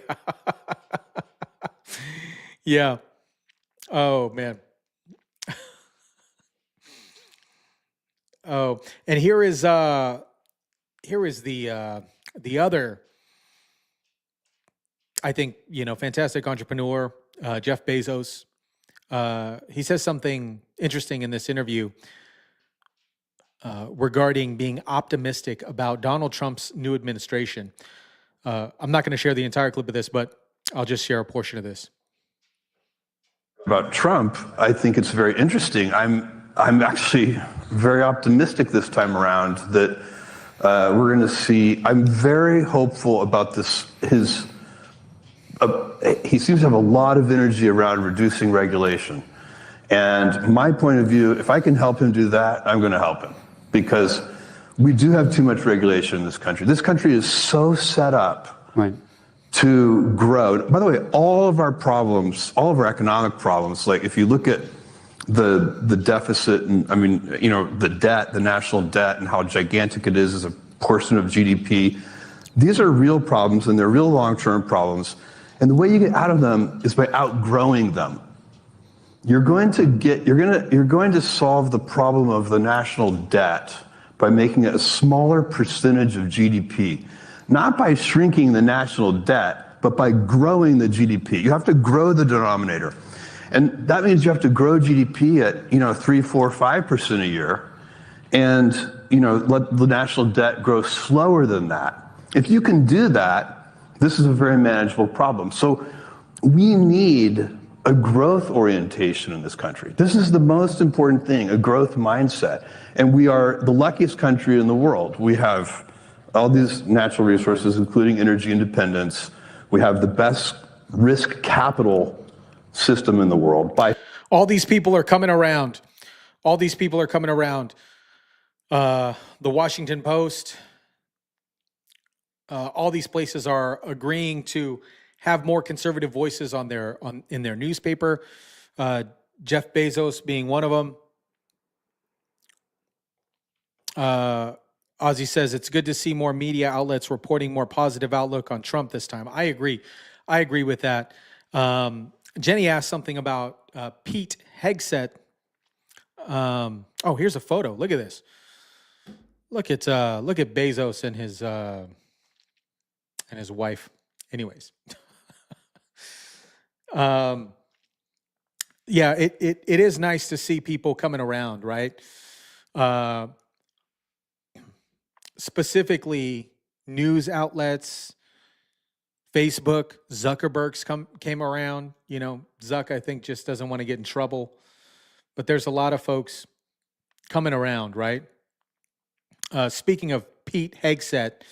Yeah. Oh, man. Oh, and here is the other, I think, fantastic entrepreneur, Jeff Bezos. He says something interesting in this interview regarding being optimistic about Donald Trump's new administration. I'm not going to share the entire clip of this, but I'll just share a portion of this. About Trump, I think it's very interesting. I'm actually very optimistic this time around that we're going to see. I'm very hopeful about this. He seems to have a lot of energy around reducing regulation. And my point of view, if I can help him do that, I'm going to help him. Because we do have too much regulation in this country. This country is so set up to grow. By the way, all of our problems, all of our economic problems, like if you look at the deficit and the debt, the national debt, and how gigantic it is as a portion of GDP, these are real problems and they're real long-term problems. And the way you get out of them is by outgrowing them. You're going to solve the problem of the national debt by making it a smaller percentage of GDP, not by shrinking the national debt, but by growing the GDP. You have to grow the denominator. And that means you have to grow GDP at 3, 4, 5% a year, and let the national debt grow slower than that. If you can do that, this is a very manageable problem. So we need a growth orientation in this country. This is the most important thing, a growth mindset. And we are the luckiest country in the world. We have all these natural resources, including energy independence. We have the best risk capital system in the world. All these people are coming around. The Washington Post, all these places are agreeing to have more conservative voices in their newspaper. Jeff Bezos being one of them. Ozzy says it's good to see more media outlets reporting more positive outlook on Trump this time. I agree with that. Jenny asked something about Pete Hegseth. Here's a photo. Look at this. Look at Bezos and his wife. Anyways. It is nice to see people coming around, right? Specifically, news outlets, Facebook, Zuckerberg's came around. Zuck, I think, just doesn't want to get in trouble. But there's a lot of folks coming around, right? Speaking of Pete Hegseth,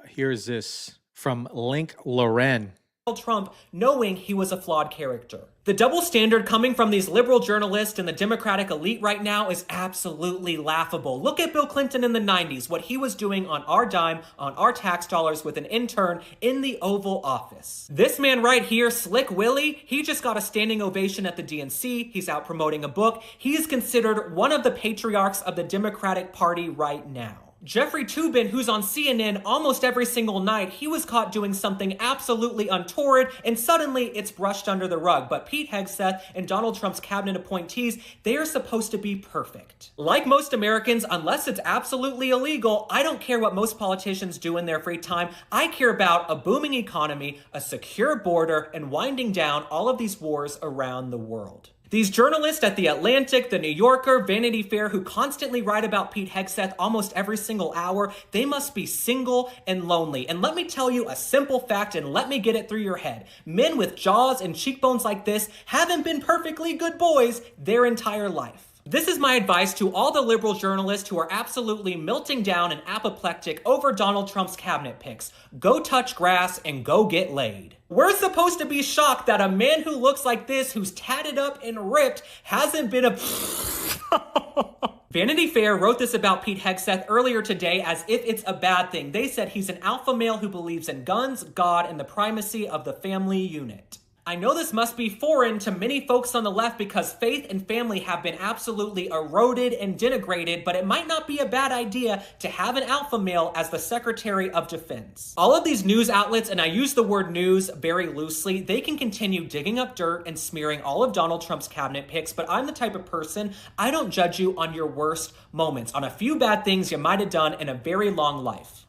here's this from Link Loren. Trump knowing he was a flawed character. The double standard coming from these liberal journalists and the Democratic elite right now is absolutely laughable. Look at Bill Clinton in the 90s, what he was doing on our dime, on our tax dollars with an intern in the Oval Office. This man right here, Slick Willie, he just got a standing ovation at the DNC. He's out promoting a book. He's considered one of the patriarchs of the Democratic Party right now. Jeffrey Toobin, who's on CNN almost every single night, he was caught doing something absolutely untoward, and suddenly it's brushed under the rug. But Pete Hegseth and Donald Trump's cabinet appointees, they are supposed to be perfect. Like most Americans, unless it's absolutely illegal, I don't care what most politicians do in their free time. I care about a booming economy, a secure border, and winding down all of these wars around the world. These journalists at The Atlantic, The New Yorker, Vanity Fair, who constantly write about Pete Hegseth almost every single hour, they must be single and lonely. And let me tell you a simple fact, and let me get it through your head. Men with jaws and cheekbones like this haven't been perfectly good boys their entire life. This is my advice to all the liberal journalists who are absolutely melting down and apoplectic over Donald Trump's cabinet picks. Go touch grass and go get laid. We're supposed to be shocked that a man who looks like this, who's tatted up and ripped, hasn't been a... Vanity Fair wrote this about Pete Hegseth earlier today as if it's a bad thing. They said he's an alpha male who believes in guns, God, and the primacy of the family unit. I know this must be foreign to many folks on the left because faith and family have been absolutely eroded and denigrated, but it might not be a bad idea to have an alpha male as the Secretary of Defense. All of these news outlets, and I use the word news very loosely, they can continue digging up dirt and smearing all of Donald Trump's cabinet picks, but I'm the type of person, I don't judge you on your worst moments, on a few bad things you might have done in a very long life.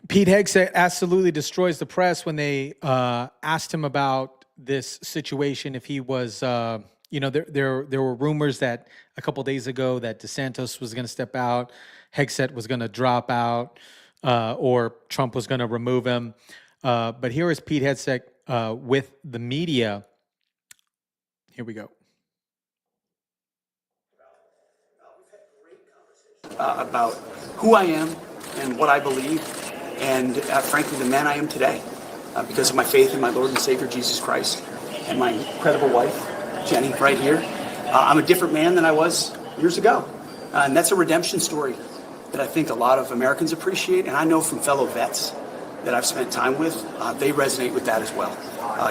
Pete Hegseth absolutely destroys the press when they asked him about this situation. If he was, there were rumors that a couple days ago that DeSantis was going to step out, Hegseth was going to drop out, or Trump was going to remove him. But here is Pete Hegseth with the media. Here we go. About who I am and what I believe. And frankly, the man I am today, because of my faith in my Lord and Savior, Jesus Christ, and my incredible wife, Jenny, right here. I'm a different man than I was years ago. And that's a redemption story that I think a lot of Americans appreciate. And I know from fellow vets that I've spent time with, they resonate with that as well.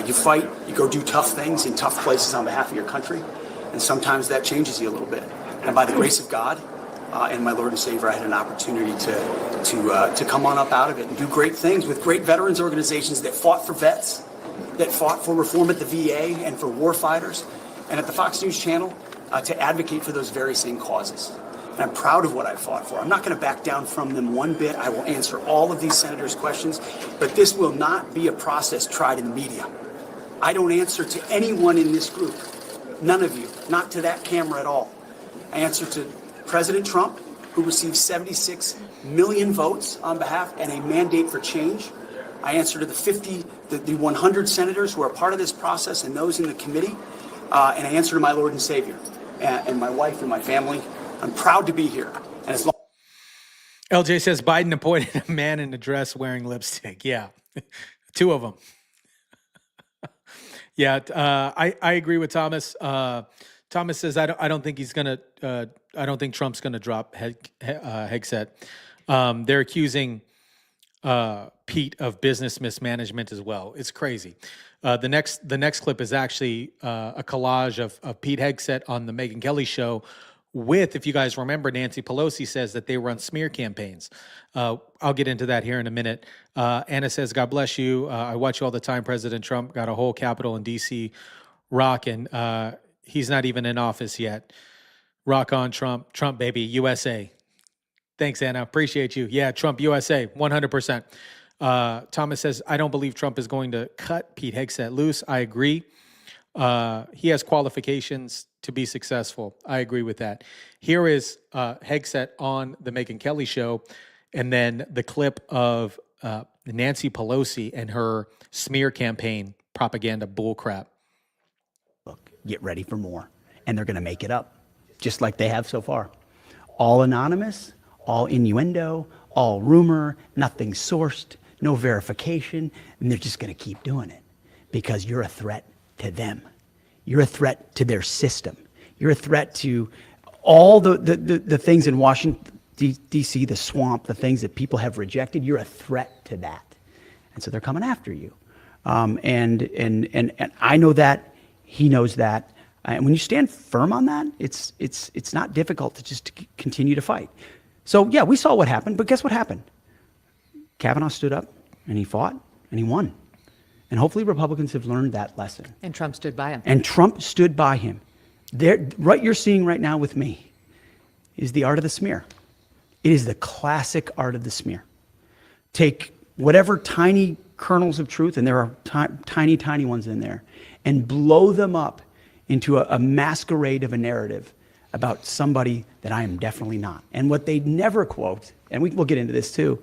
You fight, you go do tough things in tough places on behalf of your country. And sometimes that changes you a little bit. And by the grace of God, and my Lord and Savior, I had an opportunity to come on up out of it and do great things with great veterans organizations that fought for vets, that fought for reform at the VA and for war fighters, and at the Fox News Channel to advocate for those very same causes. And I'm proud of what I fought for. I'm not going to back down from them one bit. I will answer all of these senators' questions, but this will not be a process tried in the media. I don't answer to anyone in this group, none of you, not to that camera at all. I answer to President Trump, who received 76 million votes on behalf and a mandate for change. I answer to the 100 senators who are part of this process and those in the committee. And I answer to my Lord and Savior and my wife and my family. I'm proud to be here. And as long LJ says Biden appointed a man in a dress wearing lipstick. Yeah, two of them. Yeah, I agree with Thomas. Thomas says, I don't think he's going to, I don't think Trump's going to drop Hegseth. They're accusing Pete of business mismanagement as well. It's crazy. The next clip is actually a collage of Pete Hegseth on the Megyn Kelly show with, if you guys remember, Nancy Pelosi says that they run smear campaigns. I'll get into that here in a minute. Anna says, God bless you. I watch you all the time. President Trump got a whole Capitol in D.C. rocking. He's not even in office yet. Rock on, Trump. Trump, baby. USA. Thanks, Anna. Appreciate you. Yeah, Trump, USA. 100%. Thomas says, I don't believe Trump is going to cut Pete Hegseth loose. I agree. He has qualifications to be successful. I agree with that. Here is Hegseth on the Megyn Kelly show, and then the clip of Nancy Pelosi and her smear campaign propaganda bullcrap. Get ready for more. And they're going to make it up, just like they have so far. All anonymous, all innuendo, all rumor, nothing sourced, no verification, and they're just going to keep doing it because you're a threat to them. You're a threat to their system. You're a threat to all the things in Washington, D.C., the swamp, the things that people have rejected. You're a threat to that. And so they're coming after you. And I know that. He knows that. And when you stand firm on that, it's not difficult to just continue to fight. So, yeah, we saw what happened, but guess what happened? Kavanaugh stood up, and he fought, and he won. And hopefully Republicans have learned that lesson. And Trump stood by him. And Trump stood by him. What you're seeing right now with me is the art of the smear. It is the classic art of the smear. Take whatever tiny kernels of truth, and there are tiny, tiny ones in there, and blow them up into a masquerade of a narrative about somebody that I am definitely not. And what they never quote, and we'll get into this too,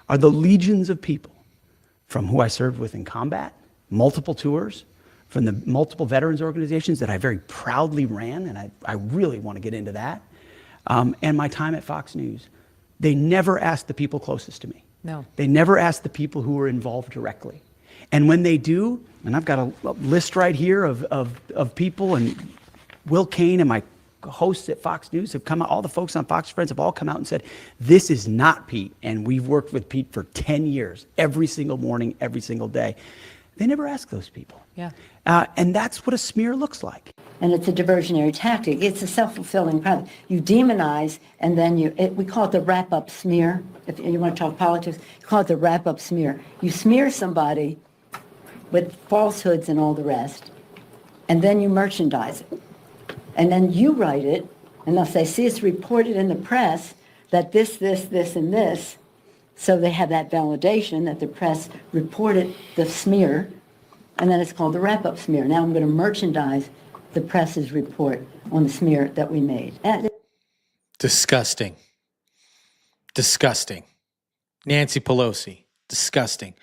are the legions of people from who I served with in combat, multiple tours, from the multiple veterans organizations that I very proudly ran, and I really want to get into that, and my time at Fox News. They never asked the people closest to me. No. They never asked the people who were involved directly. And when they do, and I've got a list right here of people, and Will Cain and my hosts at Fox News have come out, all the folks on Fox Friends have all come out and said, this is not Pete. And we've worked with Pete for 10 years, every single morning, every single day. They never ask those people. Yeah. And that's what a smear looks like. And it's a diversionary tactic. It's a self-fulfilling prophecy. You demonize, and then we call it the wrap-up smear. If you want to talk politics, you call it the wrap-up smear. You smear somebody with falsehoods and all the rest, and then you merchandise it. And then you write it, and they'll say, see, it's reported in the press that this, and this. So they have that validation that the press reported the smear, and then it's called the wrap-up smear. Now I'm going to merchandise the press's report on the smear that we made. Disgusting. Disgusting. Nancy Pelosi. Disgusting.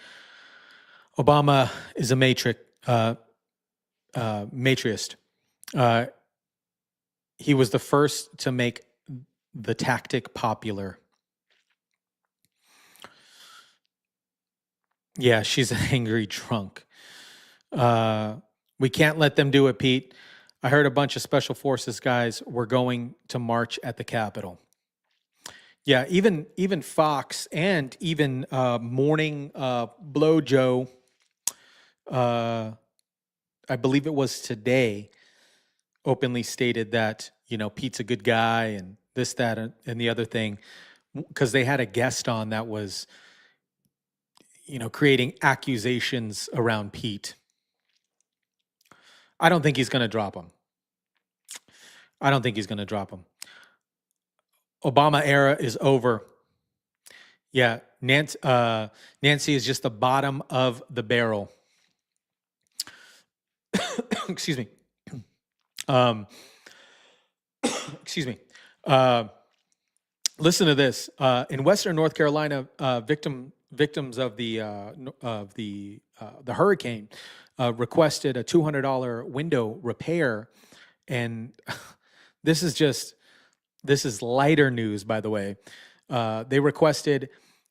Obama is a matriarch. He was the first to make the tactic popular. Yeah, she's an angry drunk. We can't let them do it, Pete. I heard a bunch of special forces guys were going to march at the Capitol. Yeah, even Fox and even Morning Blow Joe, I believe it was today, openly stated that, Pete's a good guy and this, that, and the other thing, because they had a guest on that was, creating accusations around Pete. I don't think he's going to drop him. Obama era is over. Yeah, Nancy is just the bottom of the barrel. Excuse me. Excuse me. Listen to this. In Western North Carolina, victims of the hurricane requested a $200 window repair, and this is lighter news, by the way. They requested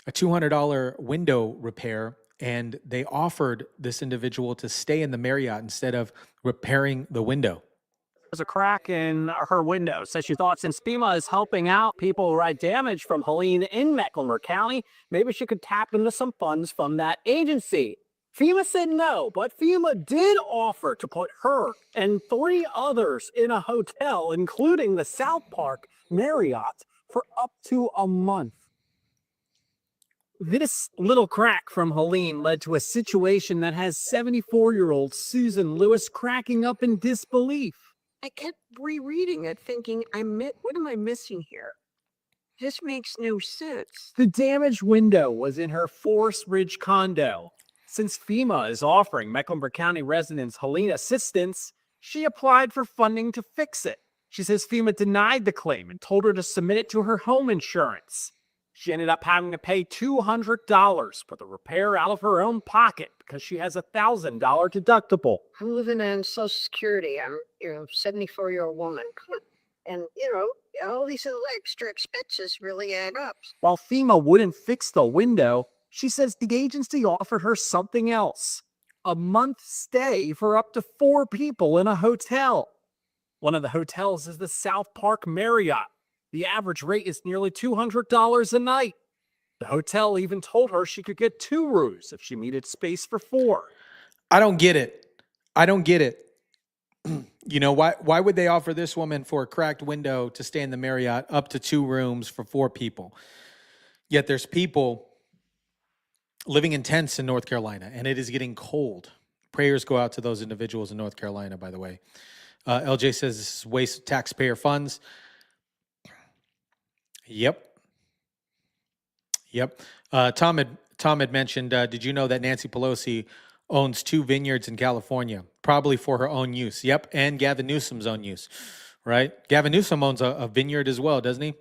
a $200 window repair, and they offered this individual to stay in the Marriott instead of repairing the window. There's a crack in her window. Says she thought since FEMA is helping out people who had damage from Helene in Mecklenburg County, maybe she could tap into some funds from that agency. FEMA said no, but FEMA did offer to put her and 3 others in a hotel, including the South Park Marriott, for up to a month. This little crack from Helene led to a situation that has 74-year-old Susan Lewis cracking up in disbelief. I kept rereading it thinking, what am I missing here? This makes no sense. The damaged window was in her Forest Ridge condo. Since FEMA is offering Mecklenburg County residents Helene assistance, she applied for funding to fix it. She says FEMA denied the claim and told her to submit it to her home insurance. She ended up having to pay $200 for the repair out of her own pocket because she has a $1,000 deductible. I'm living on Social Security. I'm, 74-year-old woman. And, all these little extra expenses really add up. While FEMA wouldn't fix the window, she says the agency offered her something else. A month stay for up to 4 people in a hotel. One of the hotels is the South Park Marriott. The average rate is nearly $200 a night. The hotel even told her she could get 2 rooms if she needed space for 4. I don't get it. Why would they offer this woman for a cracked window to stay in the Marriott up to 2 rooms for 4 people? Yet there's people living in tents in North Carolina, and it is getting cold. Prayers go out to those individuals in North Carolina, by the way. LJ says this is waste of taxpayer funds. Yep. Tom had mentioned, did you know that Nancy Pelosi owns 2 vineyards in California, probably for her own use? Yep, and Gavin Newsom's own use, right? Gavin Newsom owns a vineyard as well, doesn't he?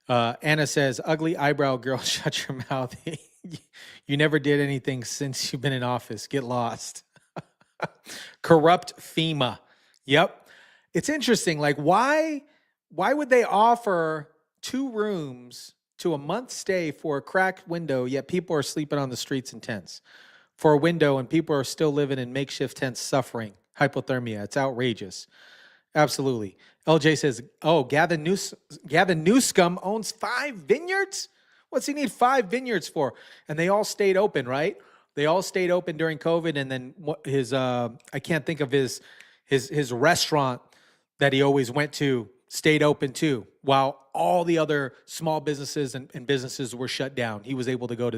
Anna says, ugly eyebrow girl, shut your mouth. You never did anything since you've been in office. Get lost. Corrupt FEMA. Yep. It's interesting. Like, why would they offer 2 rooms to a month stay for a cracked window, yet people are sleeping on the streets in tents for a window and people are still living in makeshift tents suffering hypothermia? It's outrageous. Absolutely. LJ says, oh, Gavin Newsom owns 5 vineyards? What's he need 5 vineyards for? And they all stayed open, right? They all stayed open during COVID. And then his, I can't think of his restaurant that he always went to stayed open too, while all the other small businesses and businesses were shut down. He was able to go to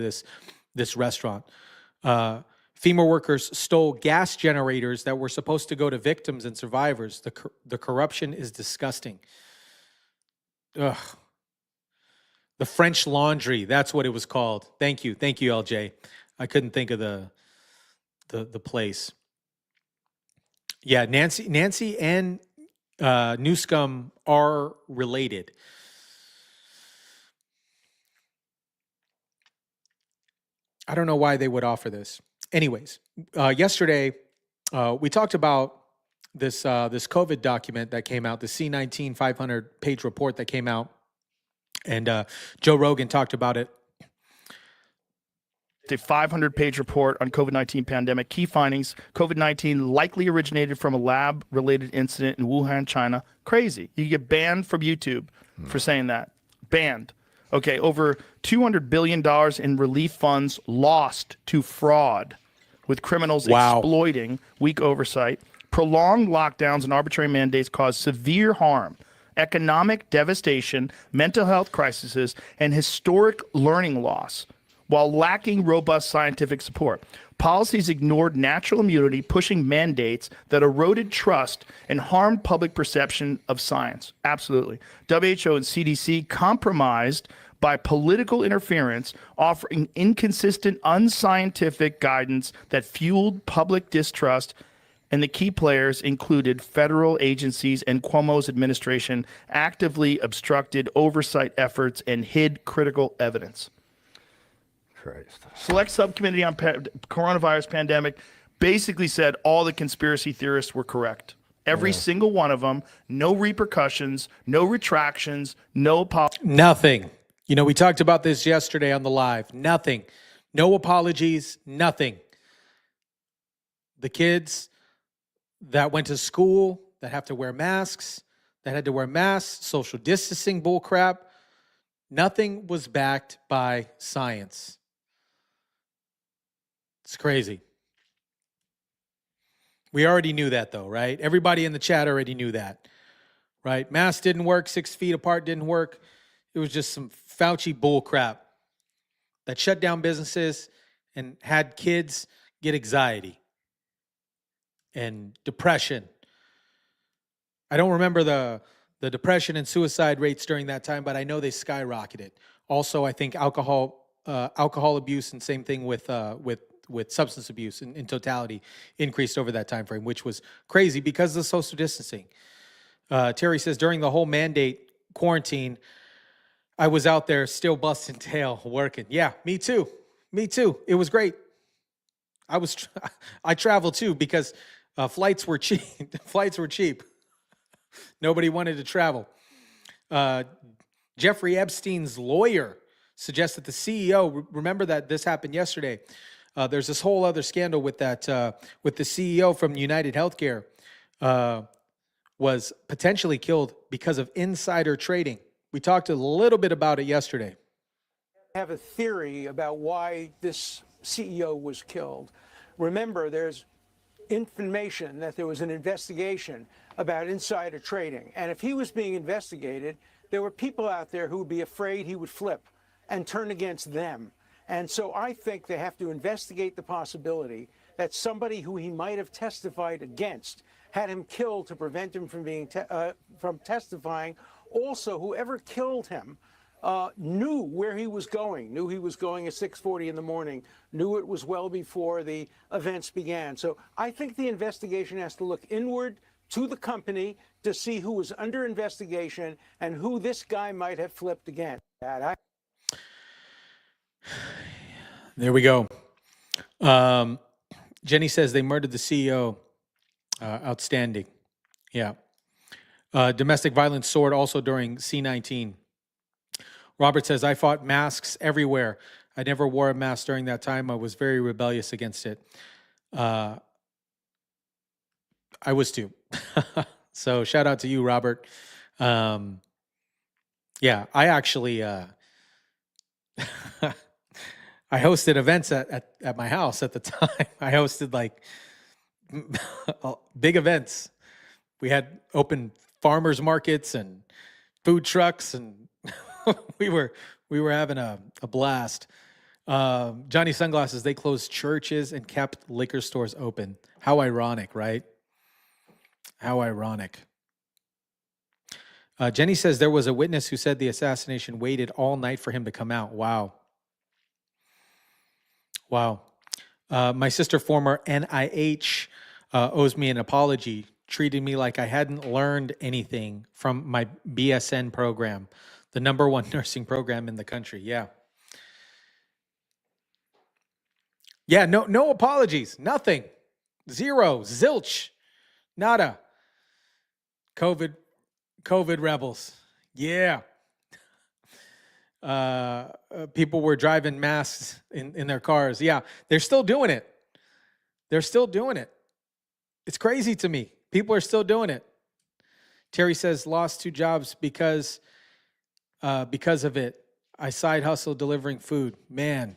this restaurant. FEMA workers stole gas generators that were supposed to go to victims and survivors. The corruption is disgusting. Ugh. The French Laundry, that's what it was called. Thank you, LJ. I couldn't think of the place. Yeah, Nancy and Newscum are related. I don't know why they would offer this. Anyways, yesterday we talked about this COVID document that came out, the C19 500-page report that came out, and Joe Rogan talked about it. A 500-page report on COVID-19 pandemic. Key findings: COVID-19 likely originated from a lab-related incident in Wuhan, China. Crazy. You get banned from YouTube for saying that. Banned. Okay, over $200 billion in relief funds lost to fraud, with criminals exploiting weak oversight. Prolonged lockdowns and arbitrary mandates cause severe harm, economic devastation, mental health crises, and historic learning loss, while lacking robust scientific support. Policies ignored natural immunity, pushing mandates that eroded trust and harmed public perception of science. Absolutely. WHO and CDC compromised by political interference, offering inconsistent, unscientific guidance that fueled public distrust, and the key players included federal agencies and Cuomo's administration actively obstructed oversight efforts and hid critical evidence. Christ. Select subcommittee on coronavirus pandemic basically said all the conspiracy theorists were correct. Every single one of them. No repercussions, no retractions, no apologies. Nothing. You know, we talked about this yesterday on the live. Nothing. No apologies, nothing. The kids that went to school, that have to wear masks, that had to wear masks, social distancing bullcrap, nothing was backed by science. It's crazy. We already knew that, though, right? Everybody in the chat already knew that, right? Masks didn't work. 6 feet apart didn't work. It was just some Fauci bull crap that shut down businesses and had kids get anxiety and depression. I don't remember the depression and suicide rates during that time, but I know they skyrocketed. Also, I think alcohol abuse and same thing with substance abuse in totality increased over that time frame, which was crazy because of the social distancing. Terry says, during the whole mandate quarantine, I was out there still busting tail working. Yeah, me too. It was great. I traveled too because flights were cheap. Nobody wanted to travel. Jeffrey Epstein's lawyer suggests that the CEO, remember that this happened yesterday. There's this whole other scandal with that, with the CEO from United Healthcare was potentially killed because of insider trading. We talked a little bit about it yesterday. I have a theory about why this CEO was killed. Remember, there's information that there was an investigation about insider trading. And if he was being investigated, there were people out there who would be afraid he would flip and turn against them. And so I think they have to investigate the possibility that somebody who he might have testified against had him killed to prevent him from being from testifying. Also, whoever killed him knew where he was going, knew he was going at 6:40 in the morning, knew it was well before the events began. So I think the investigation has to look inward to the company to see who was under investigation and who this guy might have flipped against. There we go. Jenny says they murdered the CEO. Outstanding. Yeah. Domestic violence soared also during C-19. Robert says, I fought masks everywhere. I never wore a mask during that time. I was very rebellious against it. I was too. So shout out to you, Robert. Yeah, I actually, I hosted events at my house at the time. I hosted like big events. We had open farmers markets and food trucks, and we were having a blast. Johnny Sunglasses, they closed churches and kept liquor stores open. How ironic, right? How ironic. Jenny says there was a witness who said the assassination waited all night for him to come out. Wow. Wow. My sister, former NIH, owes me an apology, treated me like I hadn't learned anything from my BSN program, the #1 nursing program in the country. Yeah. Yeah, no apologies, nothing. Zero, zilch, nada. COVID rebels. Yeah. People were driving masks in their cars. Yeah, they're still doing it. They're still doing it. It's crazy to me. People are still doing it. Terry says, lost 2 jobs because of it. I side hustle delivering food. Man,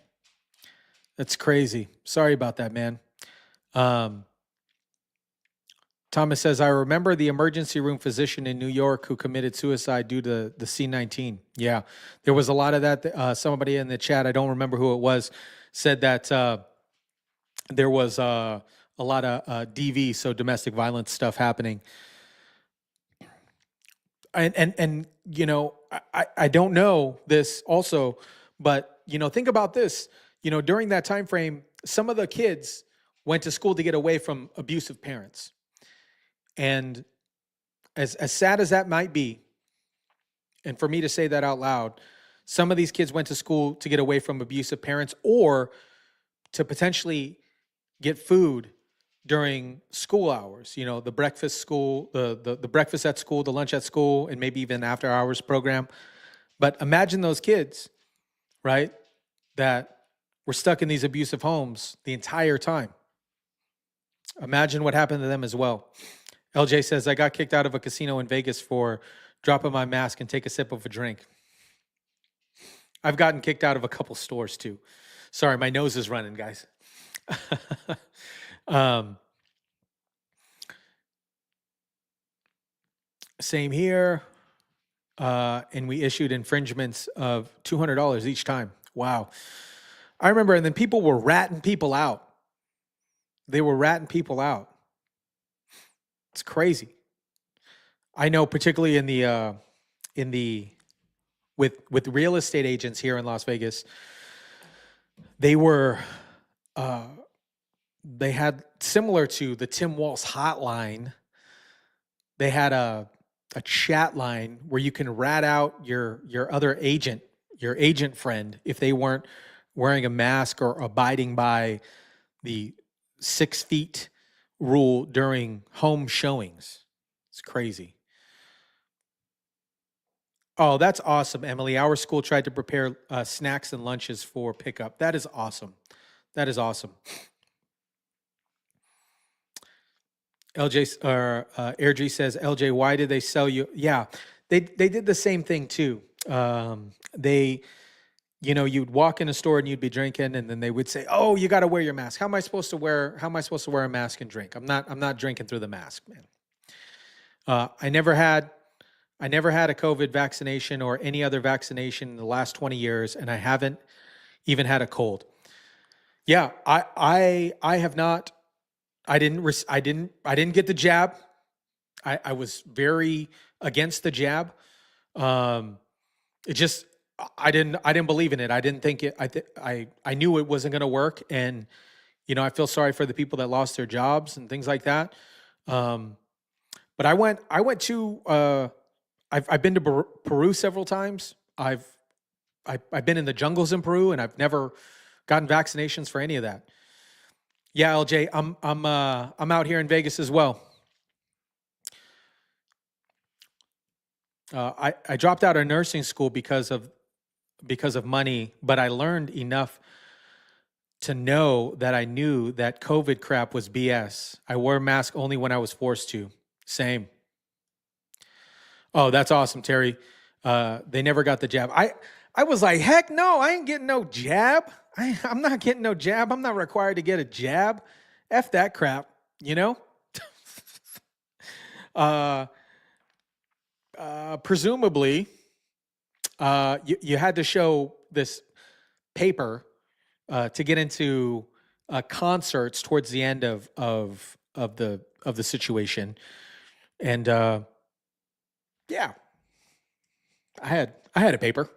that's crazy. Sorry about that, man. Thomas says, I remember the emergency room physician in New York who committed suicide due to the C-19. Yeah, there was a lot of that. Somebody in the chat, I don't remember who it was, said that there was a lot of DV, so domestic violence stuff happening. And you know, I don't know this also, but, you know, think about this. You know, during that time frame, some of the kids went to school to get away from abusive parents. And as sad as that might be, and for me to say that out loud, some of these kids went to school to get away from abusive parents or to potentially get food during school hours. You know, the breakfast school, the breakfast at school, the lunch at school, and maybe even after hours program. But imagine those kids, right, that were stuck in these abusive homes the entire time. Imagine what happened to them as well. LJ says, I got kicked out of a casino in Vegas for dropping my mask and take a sip of a drink. I've gotten kicked out of a couple stores too. Sorry, my nose is running, guys. Same here. And we issued infringements of $200 each time. Wow. I remember, and then people were ratting people out. They were ratting people out. It's crazy. I know, particularly with real estate agents here in Las Vegas, they had, similar to the Tim Walz hotline, they had a chat line where you can rat out your other agent, your agent friend, if they weren't wearing a mask or abiding by the 6 feet rule during home showings. It's crazy. Oh, that's awesome, Emily. Our school tried to prepare snacks and lunches for pickup. That is awesome. That is awesome. LJ or AirG says, LJ, why did they sell you? Yeah, they did the same thing too. You know, you'd walk in a store and you'd be drinking, and then they would say, "Oh, you got to wear your mask." How am I supposed to wear a mask and drink? I'm not drinking through the mask, man. I never had a COVID vaccination or any other vaccination in the last 20 years, and I haven't even had a cold. Yeah, I have not. I didn't get the jab. I was very against the jab. It just, I didn't believe in it. I didn't think it. I knew it wasn't going to work, and you know, I feel sorry for the people that lost their jobs and things like that. But I went to. I've been to Peru several times. I've been in the jungles in Peru, and I've never gotten vaccinations for any of that. Yeah, LJ, I'm out here in Vegas as well. I dropped out of nursing school because of money, but I learned enough to know that I knew that COVID crap was BS. I wore a mask only when I was forced to. Same. Oh, that's awesome, Terry. They never got the jab. I was like, heck no, I ain't getting no jab. I'm not getting no jab. I'm not required to get a jab. F that crap, you know? Presumably, you had to show this paper to get into concerts towards the end of the situation, and yeah, I had a paper.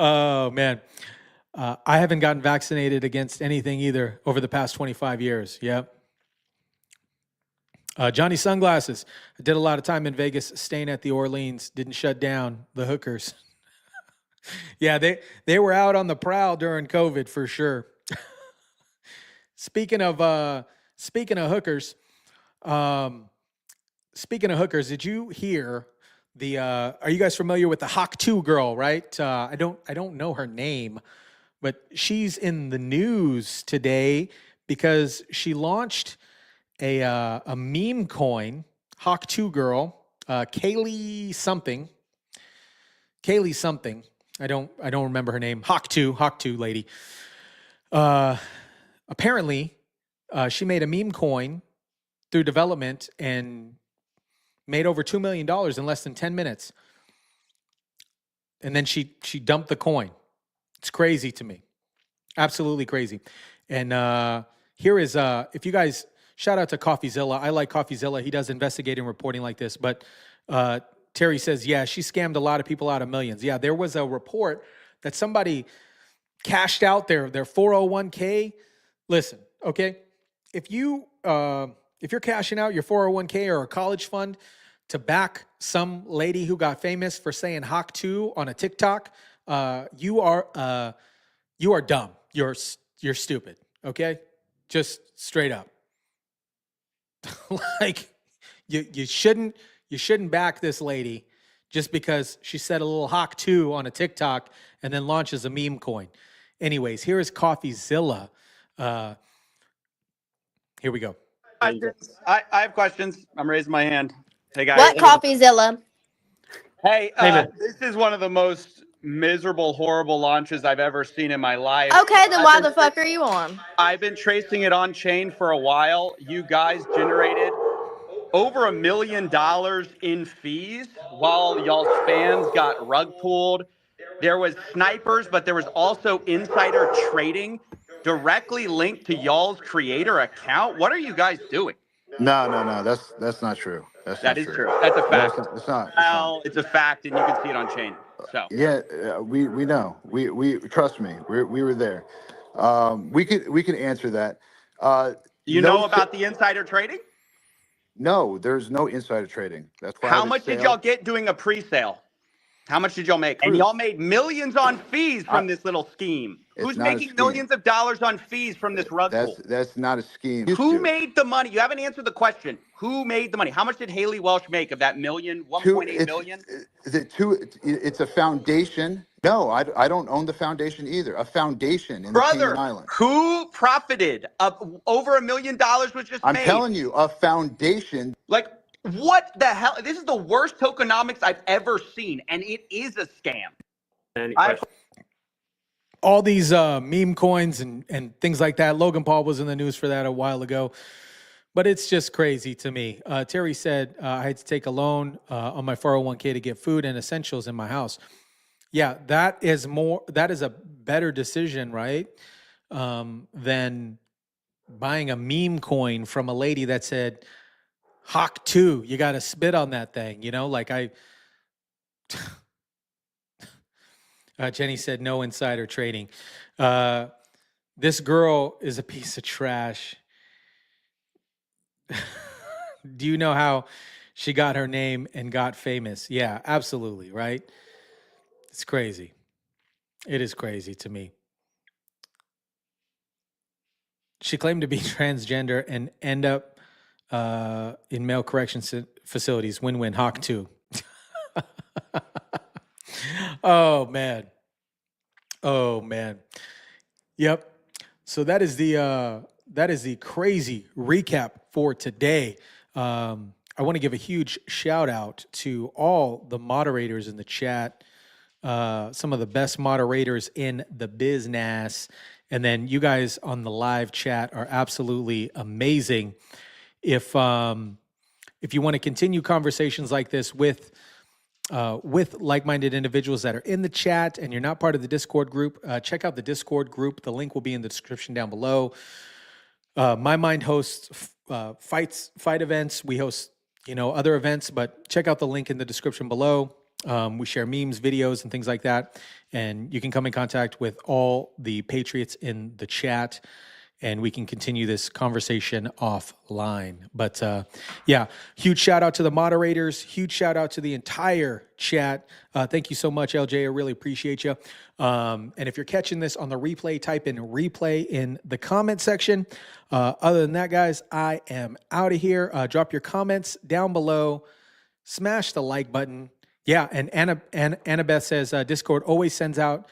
Oh man, I haven't gotten vaccinated against anything either over the past 25 years. Yep. Johnny Sunglasses. I did a lot of time in Vegas staying at the Orleans. Didn't shut down the hookers. Yeah, they were out on the prowl during COVID for sure. Speaking of hookers, did you hear the? Are you guys familiar with the Hawk 2 girl? Right? I don't know her name, but she's in the news today because she launched a meme coin, Hawk 2 girl, Kaylee something. I don't remember her name. Hawk 2 lady. Apparently, she made a meme coin through development and made over $2 million in less than 10 minutes. And then she dumped the coin. It's crazy to me. Absolutely crazy. And here is, if you guys, shout out to CoffeeZilla. I like CoffeeZilla. He does investigating reporting like this. But Terry says, yeah, she scammed a lot of people out of millions. Yeah, there was a report that somebody cashed out their 401k. Listen, okay, if you're cashing out your 401k or a college fund to back some lady who got famous for saying Hawk 2 on a TikTok, you are dumb. You're stupid. Okay, just straight up. Like you shouldn't back this lady just because she said a little Hawk 2 on a TikTok and then launches a meme coin. Anyways, here is CoffeeZilla. Here we go. I have questions. I'm raising my hand. Hey guys. What CoffeeZilla? Hey, this is one of the most miserable, horrible launches I've ever seen in my life. Okay, then why the fuck are you on? I've been tracing it on chain for a while. You guys generated over $1 million in fees while y'all's fans got rug pulled. There was snipers, but there was also insider trading directly linked to y'all's creator account. What are you guys doing? No. That's not true. That is true. That's a fact. No, it's not. Well, it's a fact, and you can see it on chain. So yeah, we know. We trust me. We were there. We could answer that. You know about the insider trading? No, there's no insider trading. That's why. How much did y'all get doing a pre-sale? How much did y'all make? And y'all made millions on fees from this little scheme. Who's making millions of dollars on fees from this rug pull? That's not a scheme. Who made the money? You haven't answered the question. Who made the money? How much did Haley Welsh make of that 1.8 million? It's a foundation. No, I don't own the foundation either. A foundation in the Cayman Islands. Who profited? Over $1 million was just made. I'm telling you, a foundation. Like, what the hell? This is the worst tokenomics I've ever seen, and it is a scam. All these meme coins and things like that. Logan Paul was in the news for that a while ago. But it's just crazy to me. Terry said I had to take a loan on my 401k to get food and essentials in my house. Yeah, that is a better decision, right? Than buying a meme coin from a lady that said, Hawk 2, you got to spit on that thing. You know, like Jenny said, no insider trading. This girl is a piece of trash. Do you know how she got her name and got famous? Yeah, absolutely, right? It's crazy. It is crazy to me. She claimed to be transgender and end up in male correction facilities. Win-win. Hawk 2. Oh, man. Oh, man. Yep. So that is the crazy recap for today. I want to give a huge shout out to all the moderators in the chat, some of the best moderators in the business. And then you guys on the live chat are absolutely amazing. If you want to continue conversations like this with like-minded individuals that are in the chat and you're not part of the Discord group, check out the Discord group. The link will be in the description down below. My Mind hosts fight events. We host, other events, but check out the link in the description below. We share memes, videos, and things like that. And you can come in contact with all the patriots in the chat, and we can continue this conversation offline. But yeah, huge shout out to the moderators. Huge shout out to the entire chat. Thank you so much, LJ. I really appreciate you. And if you're catching this on the replay, type in replay in the comment section. Other than that, guys, I am out of here. Drop your comments down below. Smash the like button. Yeah, and Annabeth says Discord always sends out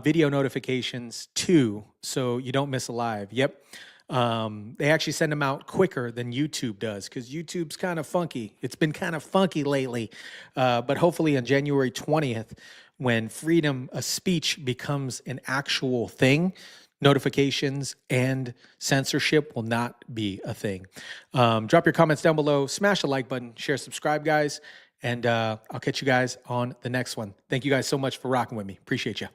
video notifications too, so you don't miss a live. Yep. They actually send them out quicker than YouTube does because YouTube's kind of funky. It's been kind of funky lately. But hopefully on January 20th, when freedom of speech becomes an actual thing, notifications and censorship will not be a thing. Drop your comments down below. Smash the like button. Share, subscribe, guys. And I'll catch you guys on the next one. Thank you guys so much for rocking with me. Appreciate you.